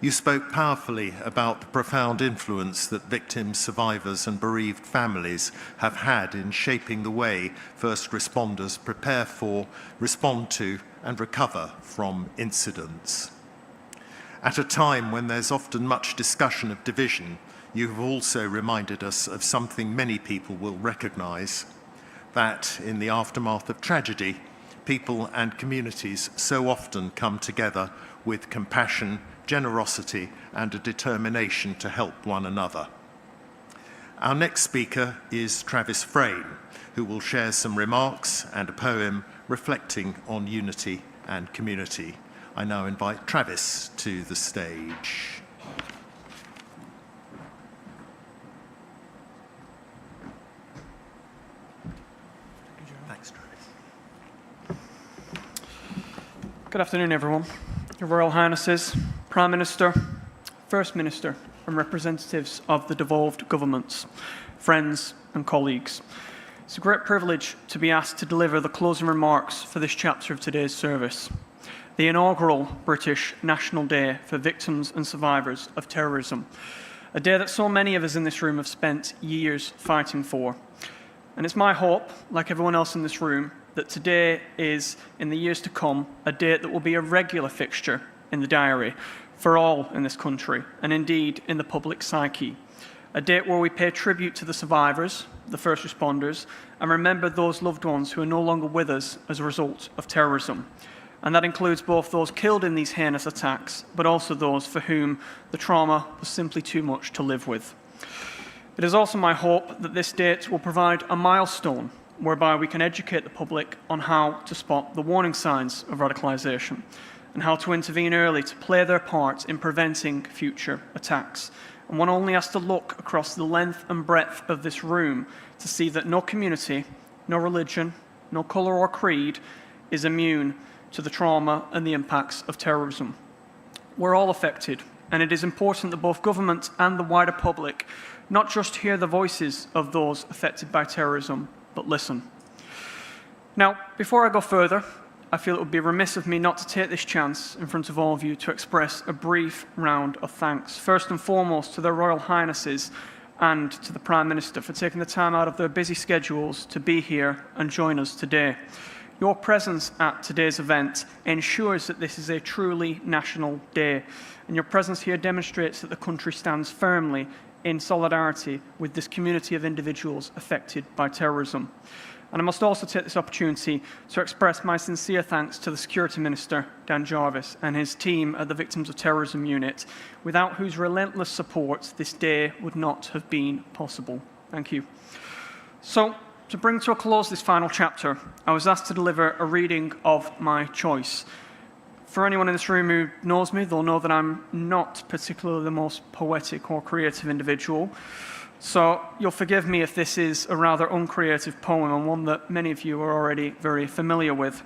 You spoke powerfully about the profound influence that victims, survivors and bereaved families have had in shaping the way first responders prepare for, respond to and recover from incidents. At a time when there's often much discussion of division, you have also reminded us of something many people will recognise, that in the aftermath of tragedy, people and communities so often come together with compassion, generosity and a determination to help one another. Our next speaker is Travis Frayne, who will share some remarks and a poem reflecting on unity and community. I now invite Travis to the stage. Thanks, Travis. Good afternoon, everyone. Your Royal Highnesses, Prime Minister, First Minister, and representatives of the devolved governments, friends and colleagues. It's a great privilege to be asked to deliver the closing remarks for this chapter of today's service, the inaugural British National Day for Victims and Survivors of Terrorism, a day that so many of us in this room have spent years fighting for. And it's my hope, like everyone else in this room, that today is, in the years to come, a date that will be a regular fixture in the diary for all in this country, and indeed in the public psyche. A date where we pay tribute to the survivors, the first responders, and remember those loved ones who are no longer with us as a result of terrorism. And that includes both those killed in these heinous attacks, but also those for whom the trauma was simply too much to live with. It is also my hope that this date will provide a milestone whereby we can educate the public on how to spot the warning signs of radicalisation and how to intervene early to play their part in preventing future attacks. And one only has to look across the length and breadth of this room to see that no community, no religion, no colour or creed is immune to the trauma and the impacts of terrorism. We're all affected, and it is important that both government and the wider public not just hear the voices of those affected by terrorism, but listen. Now, before I go further, I feel it would be remiss of me not to take this chance in front of all of you to express a brief round of thanks. First and foremost to their Royal Highnesses and to the Prime Minister for taking the time out of their busy schedules to be here and join us today. Your presence at today's event ensures that this is a truly national day, and your presence here demonstrates that the country stands firmly in solidarity with this community of individuals affected by terrorism. And I must also take this opportunity to express my sincere thanks to the Security Minister, Dan Jarvis, and his team at the Victims of Terrorism Unit, without whose relentless support this day would not have been possible. Thank you. So, to bring to a close this final chapter, I was asked to deliver a reading of my choice. For anyone in this room who knows me, they'll know that I'm not particularly the most poetic or creative individual, So you'll forgive me if this is a rather uncreative poem and one that many of you are already very familiar with.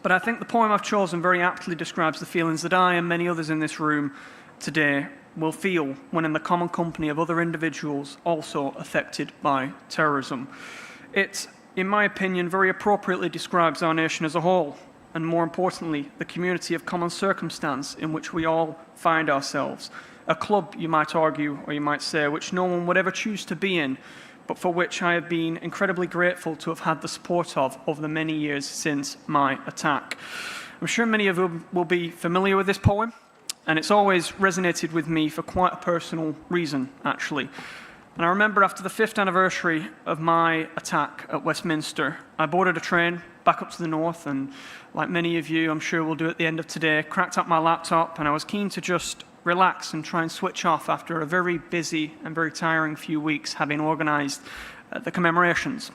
But I think the poem I've chosen very aptly describes the feelings that I and many others in this room today will feel when in the common company of other individuals also affected by terrorism. It, in my opinion, very appropriately describes our nation as a whole, and more importantly, the community of common circumstance in which we all find ourselves. A club, you might argue, or you might say, which no one would ever choose to be in, but for which I have been incredibly grateful to have had the support of over the many years since my attack. I'm sure many of you will be familiar with this poem, and it's always resonated with me for quite a personal reason, actually. And I remember after the 5th anniversary of my attack at Westminster, I boarded a train back up to the north, and like many of you, I'm sure will do at the end of today, cracked up my laptop, and I was keen to just relax and try and switch off after a very busy and very tiring few weeks having organised the commemorations.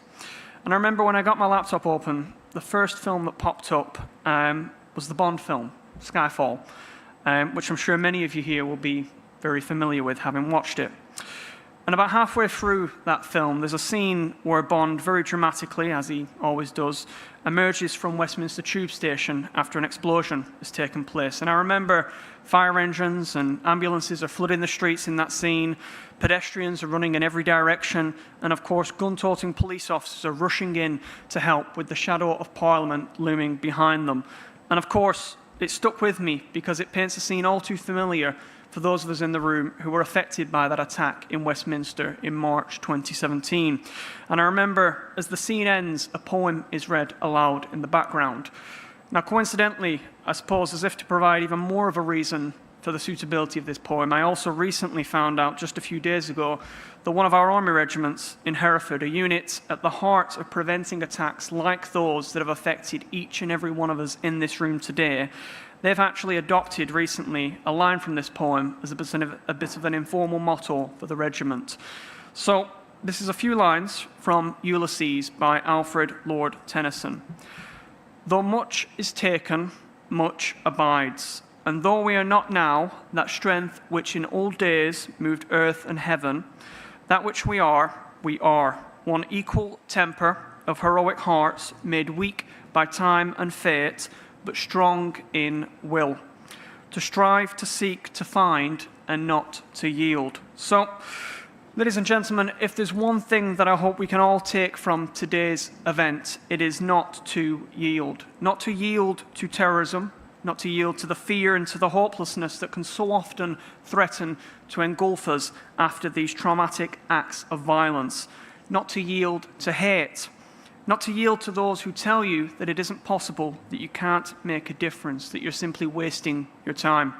And I remember when I got my laptop open, the first film that popped up was the Bond film, Skyfall, which I'm sure many of you here will be very familiar with having watched it. And about halfway through that film, there's a scene where Bond, very dramatically, as he always does, emerges from Westminster Tube Station after an explosion has taken place. And I remember fire engines and ambulances are flooding the streets in that scene, pedestrians are running in every direction, and of course, gun-toting police officers are rushing in to help with the shadow of Parliament looming behind them. And of course, it stuck with me because it paints a scene all too familiar for those of us in the room who were affected by that attack in Westminster in March 2017. And I remember, as the scene ends, a poem is read aloud in the background. Now, coincidentally, I suppose as if to provide even more of a reason for the suitability of this poem, I also recently found out just a few days ago that one of our army regiments in Hereford, a unit at the heart of preventing attacks like those that have affected each and every one of us in this room today, they've actually adopted recently a line from this poem as a bit of an informal motto for the regiment. So this is a few lines from Ulysses by Alfred Lord Tennyson. Though much is taken, much abides, and though we are not now that strength which in old days moved earth and heaven, that which we are, one equal temper of heroic hearts made weak by time and fate, but strong in will, to strive, to seek, to find, and not to yield. So, ladies and gentlemen, if there's one thing that I hope we can all take from today's event, it is not to yield. Not to yield to terrorism, not to yield to the fear and to the hopelessness that can so often threaten to engulf us after these traumatic acts of violence. Not to yield to hate. Not to yield to those who tell you that it isn't possible, that you can't make a difference, that you're simply wasting your time.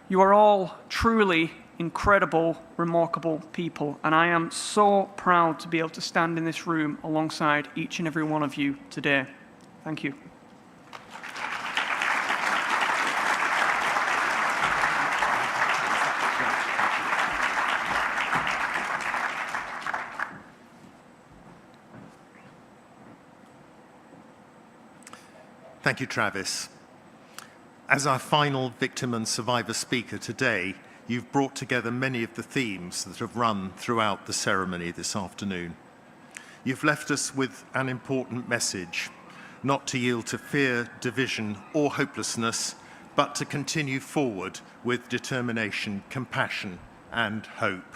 You are all truly incredible, remarkable people, and I am so proud to be able to stand in this room alongside each and every one of you today. Thank you. Thank you, Travis. As our final victim and survivor speaker today, you've brought together many of the themes that have run throughout the ceremony this afternoon. You've left us with an important message, not to yield to fear, division, or hopelessness, but to continue forward with determination, compassion, and hope.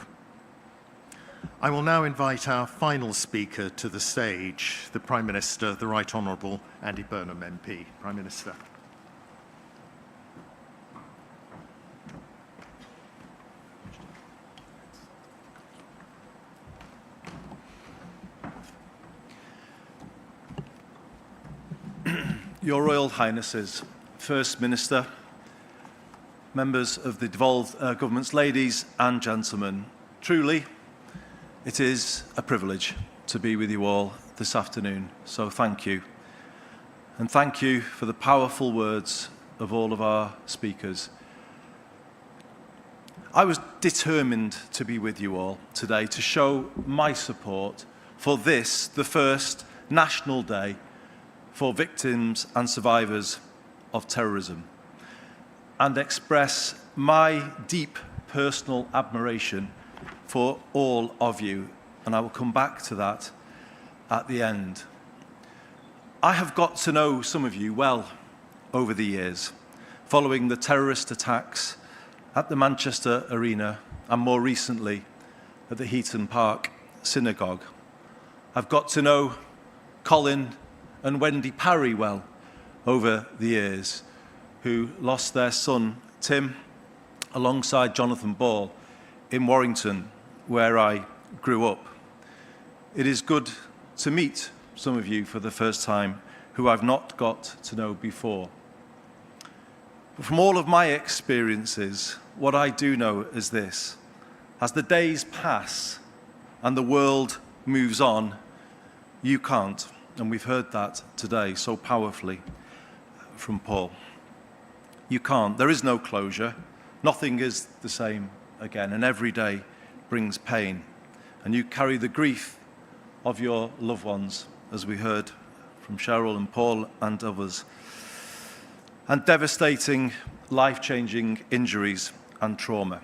I will now invite our final speaker to the stage, the Prime Minister, the Right Honourable Andy Burnham MP. Prime Minister. Your Royal Highnesses, First Minister, members of the devolved governments, ladies and gentlemen, truly, it is a privilege to be with you all this afternoon, so thank you. And thank you for the powerful words of all of our speakers. I was determined to be with you all today to show my support for this, the first National Day for victims and survivors of terrorism, and express my deep personal admiration for all of you, and I will come back to that at the end. I have got to know some of you well over the years, following the terrorist attacks at the Manchester Arena and more recently at the Heaton Park Synagogue. I've got to know Colin and Wendy Parry well over the years, who lost their son Tim alongside Jonathan Ball in Warrington, where I grew up. It is good to meet some of you for the first time who I've not got to know before. But from all of my experiences, what I do know is this: as the days pass and the world moves on, you can't. And we've heard that today so powerfully from Paul. You can't. There is no closure. Nothing is the same again, and every day brings pain. And you carry the grief of your loved ones, as we heard from Cheryl and Paul and others, and devastating, life-changing injuries and trauma.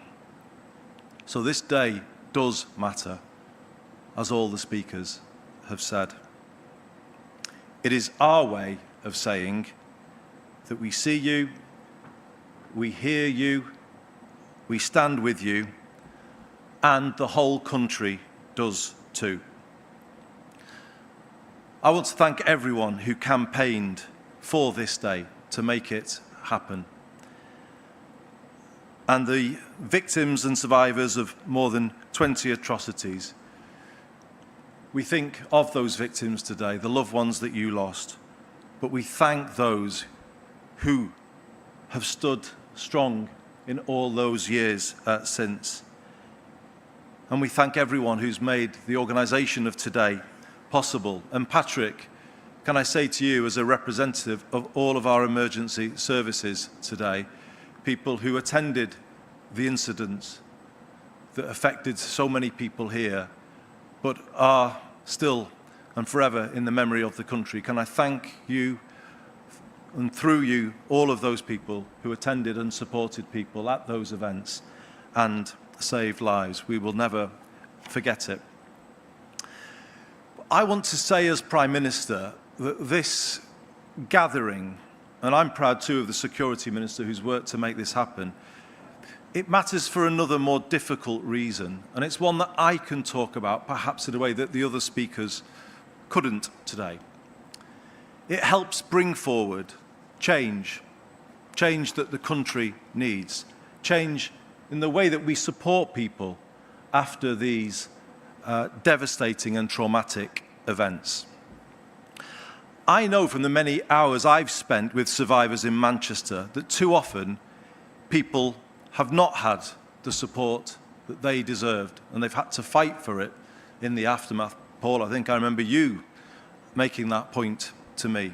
So this day does matter, as all the speakers have said. It is our way of saying that we see you, we hear you, we stand with you, and the whole country does too. I want to thank everyone who campaigned for this day to make it happen, and the victims and survivors of more than 20 atrocities. We think of those victims today, the loved ones that you lost, but we thank those who have stood strong in all those years since. And we thank everyone who's made the organisation of today possible. And Patrick, can I say to you, as a representative of all of our emergency services today, people who attended the incidents that affected so many people here, but are still and forever in the memory of the country, can I thank you, and through you, all of those people who attended and supported people at those events and saved lives. We will never forget it. I want to say as Prime Minister that this gathering, and I'm proud too of the Security Minister who's worked to make this happen, it matters for another more difficult reason, and it's one that I can talk about perhaps in a way that the other speakers couldn't today. It helps bring forward change that the country needs, change in the way that we support people after these devastating and traumatic events. I know from the many hours I've spent with survivors in Manchester that too often people have not had the support that they deserved, and they've had to fight for it in the aftermath. Paul, I think I remember you making that point to me.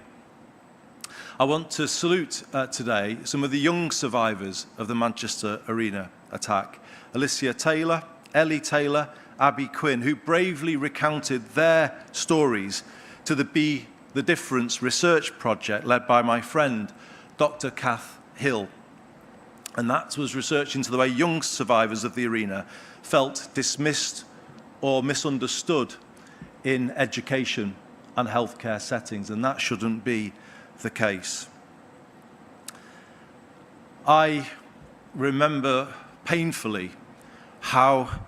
I want to salute today some of the young survivors of the Manchester Arena attack. Alicia Taylor, Ellie Taylor, Abby Quinn, who bravely recounted their stories to the Be the Difference research project led by my friend, Dr. Kath Hill. And that was research into the way young survivors of the arena felt dismissed or misunderstood in education and healthcare settings, and that shouldn't be the case. I remember painfully how,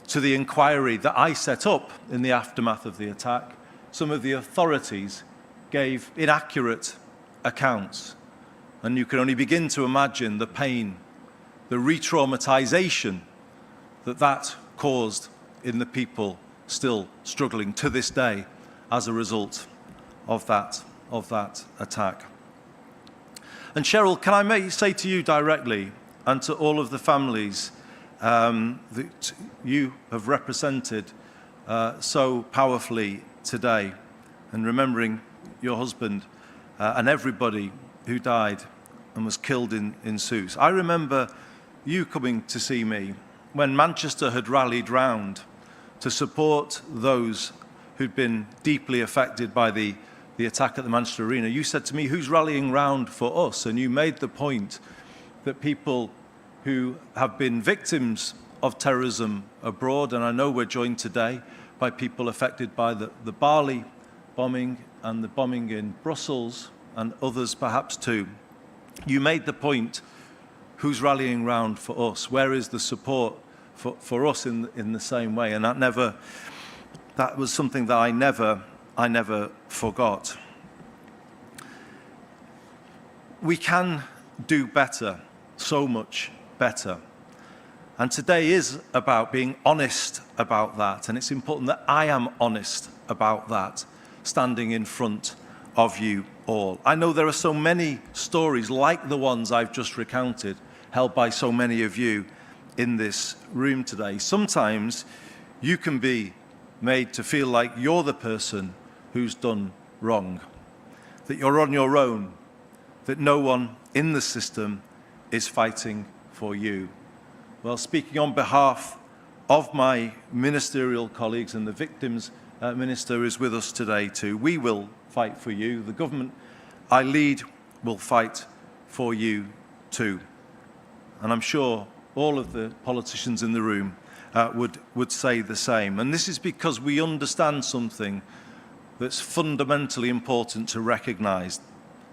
to the inquiry that I set up in the aftermath of the attack, some of the authorities gave inaccurate accounts. And you can only begin to imagine the pain, the re-traumatization that caused in the people still struggling to this day as a result of that attack. And Cheryl, can I say to you directly and to all of the families that you have represented so powerfully today, and remembering your husband and everybody who died and was killed in Sousse. I remember you coming to see me when Manchester had rallied round to support those who'd been deeply affected by the attack at the Manchester Arena. You said to me, who's rallying round for us? And you made the point that people who have been victims of terrorism abroad, and I know we're joined today by people affected by the Bali bombing and the bombing in Brussels and others perhaps too. You made the point, who's rallying round for us? Where is the support for us in the same way? And that was something that I never forgot. We can do better, so much better. And today is about being honest about that. And it's important that I am honest about that, standing in front of you all. I know there are so many stories like the ones I've just recounted, held by so many of you in this room today. Sometimes you can be made to feel like you're the person who's done wrong, that you're on your own, that no one in the system is fighting for you. Well, speaking on behalf of my ministerial colleagues, and the victims minister is with us today too, we will fight for you. The government I lead will fight for you too. And I'm sure all of the politicians in the room would say the same. And this is because we understand something that's fundamentally important to recognise.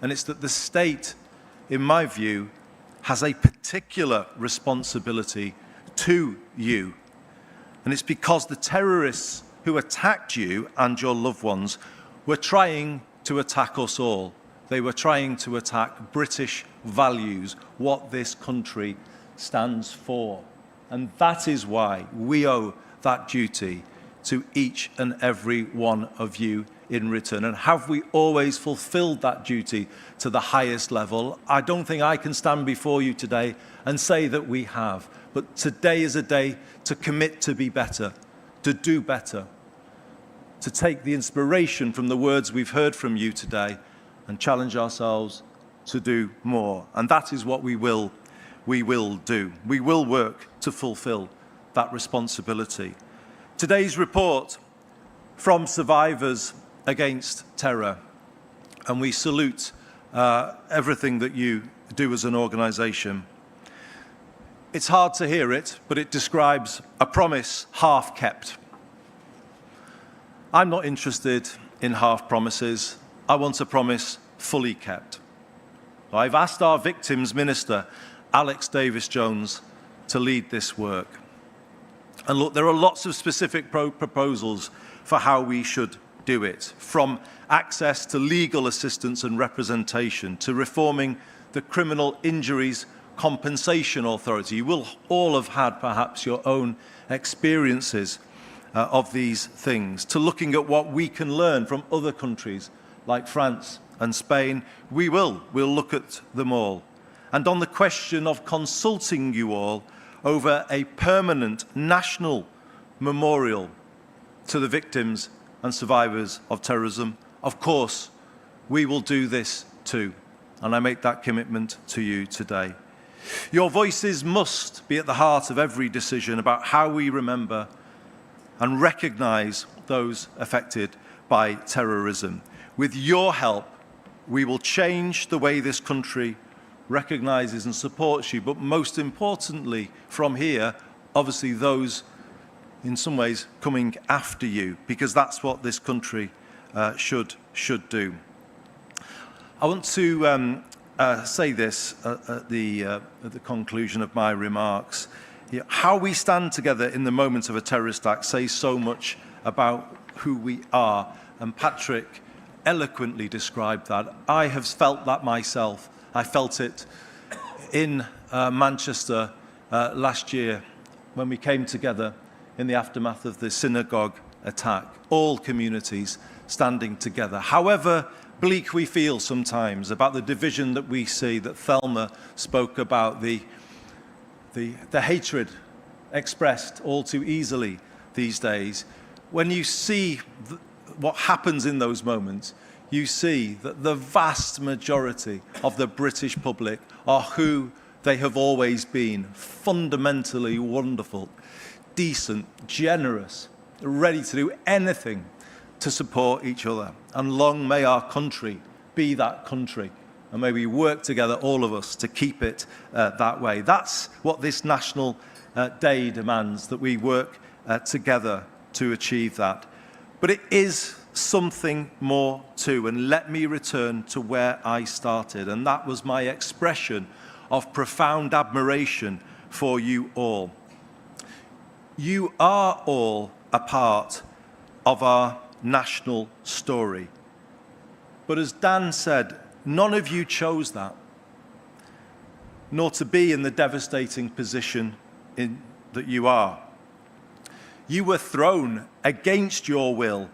And it's that the state, in my view, has a particular responsibility to you. And it's because the terrorists who attacked you and your loved ones were trying to attack us all. They were trying to attack British values, what this country stands for. And that is why we owe that duty to each and every one of you in return. And have we always fulfilled that duty to the highest level? I don't think I can stand before you today and say that we have. But today is a day to commit to be better, to do better, to take the inspiration from the words we've heard from you today and challenge ourselves to do more. And that is what we will do. We will work to fulfill that responsibility. Today's report from Survivors Against Terror, and we salute everything that you do as an organisation. It's hard to hear it, but it describes a promise half kept. I'm not interested in half promises. I want a promise fully kept. I've asked our victims minister, Alex Davis-Jones, to lead this work. And look, there are lots of specific proposals for how we should do it, from access to legal assistance and representation, to reforming the Criminal Injuries Compensation Authority. You will all have had perhaps your own experiences of these things, to looking at what we can learn from other countries like France and Spain. We'll look at them all. And on the question of consulting you all over a permanent national memorial to the victims and survivors of terrorism, of course, we will do this too. And I make that commitment to you today. Your voices must be at the heart of every decision about how we remember and recognise those affected by terrorism. With your help, we will change the way this country recognises and supports you, but most importantly, from here, obviously those in some ways coming after you, because that's what this country should do. I want to say this at the conclusion of my remarks. How we stand together in the moment of a terrorist act says so much about who we are, and Patrick eloquently described that. I have felt that myself. I felt it in Manchester last year when we came together in the aftermath of the synagogue attack, all communities standing together. However bleak we feel sometimes about the division that we see, that Thelma spoke about, the hatred expressed all too easily these days, when you see what happens in those moments, you see that the vast majority of the British public are who they have always been: fundamentally wonderful, decent, generous, ready to do anything to support each other. And long may our country be that country And may we work together, all of us, to keep it that way. That's what this National Day demands, that we work together to achieve that. But it is something more too, and let me return to where I started, and that was my expression of profound admiration for you all. You are all a part of our national story. But as Dan said, none of you chose that, nor to be in the devastating position that you are. You were thrown against your will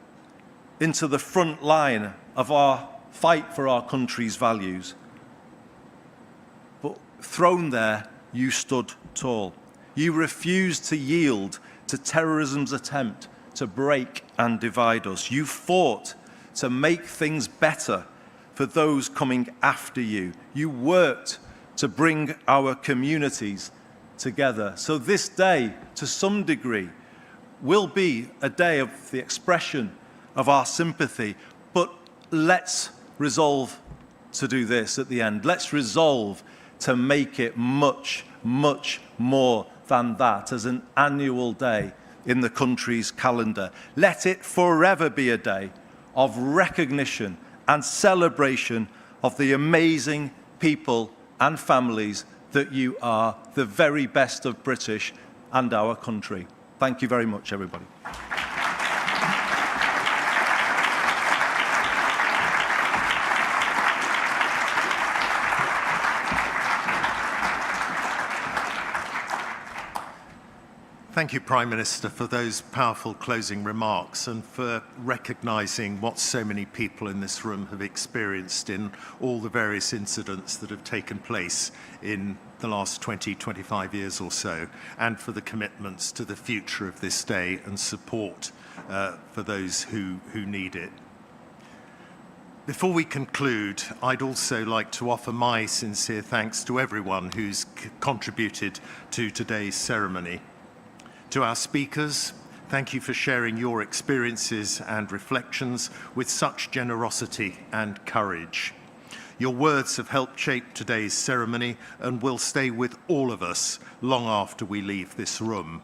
into the front line of our fight for our country's values. But thrown there, you stood tall. You refused to yield to terrorism's attempt to break and divide us. You fought to make things better for those coming after you. You worked to bring our communities together. So this day, to some degree, will be a day of the expression of our sympathy, but let's resolve to do this at the end. Let's resolve to make it much, much more than that as an annual day in the country's calendar. Let it forever be a day of recognition and celebration of the amazing people and families that you are, the very best of British and our country. Thank you very much, everybody. Thank you, Prime Minister, for those powerful closing remarks and for recognising what so many people in this room have experienced in all the various incidents that have taken place in the last 20, 25 years or so, and for the commitments to the future of this day and support for those who need it. Before we conclude, I'd also like to offer my sincere thanks to everyone who's contributed to today's ceremony. To our speakers, thank you for sharing your experiences and reflections with such generosity and courage. Your words have helped shape today's ceremony and will stay with all of us long after we leave this room.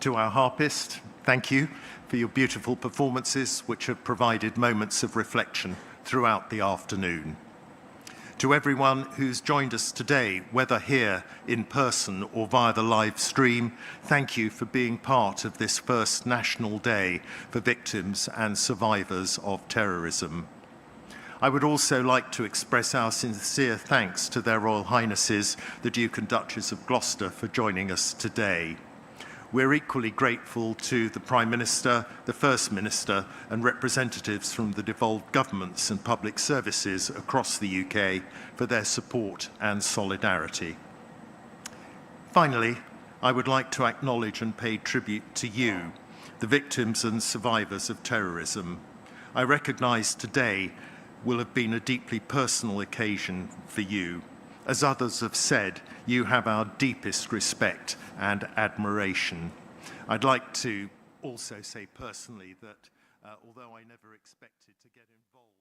To our harpist, thank you for your beautiful performances, which have provided moments of reflection throughout the afternoon. To everyone who's joined us today, whether here in person or via the live stream, thank you for being part of this first National Day for victims and survivors of terrorism. I would also like to express our sincere thanks to Their Royal Highnesses, the Duke and Duchess of Gloucester, for joining us today. We're equally grateful to the Prime Minister, the First Minister, and representatives from the devolved governments and public services across the UK for their support and solidarity. Finally, I would like to acknowledge and pay tribute to you, the victims and survivors of terrorism. I recognise today will have been a deeply personal occasion for you. As others have said, you have our deepest respect and admiration. I'd like to also say personally that although I never expected to get involved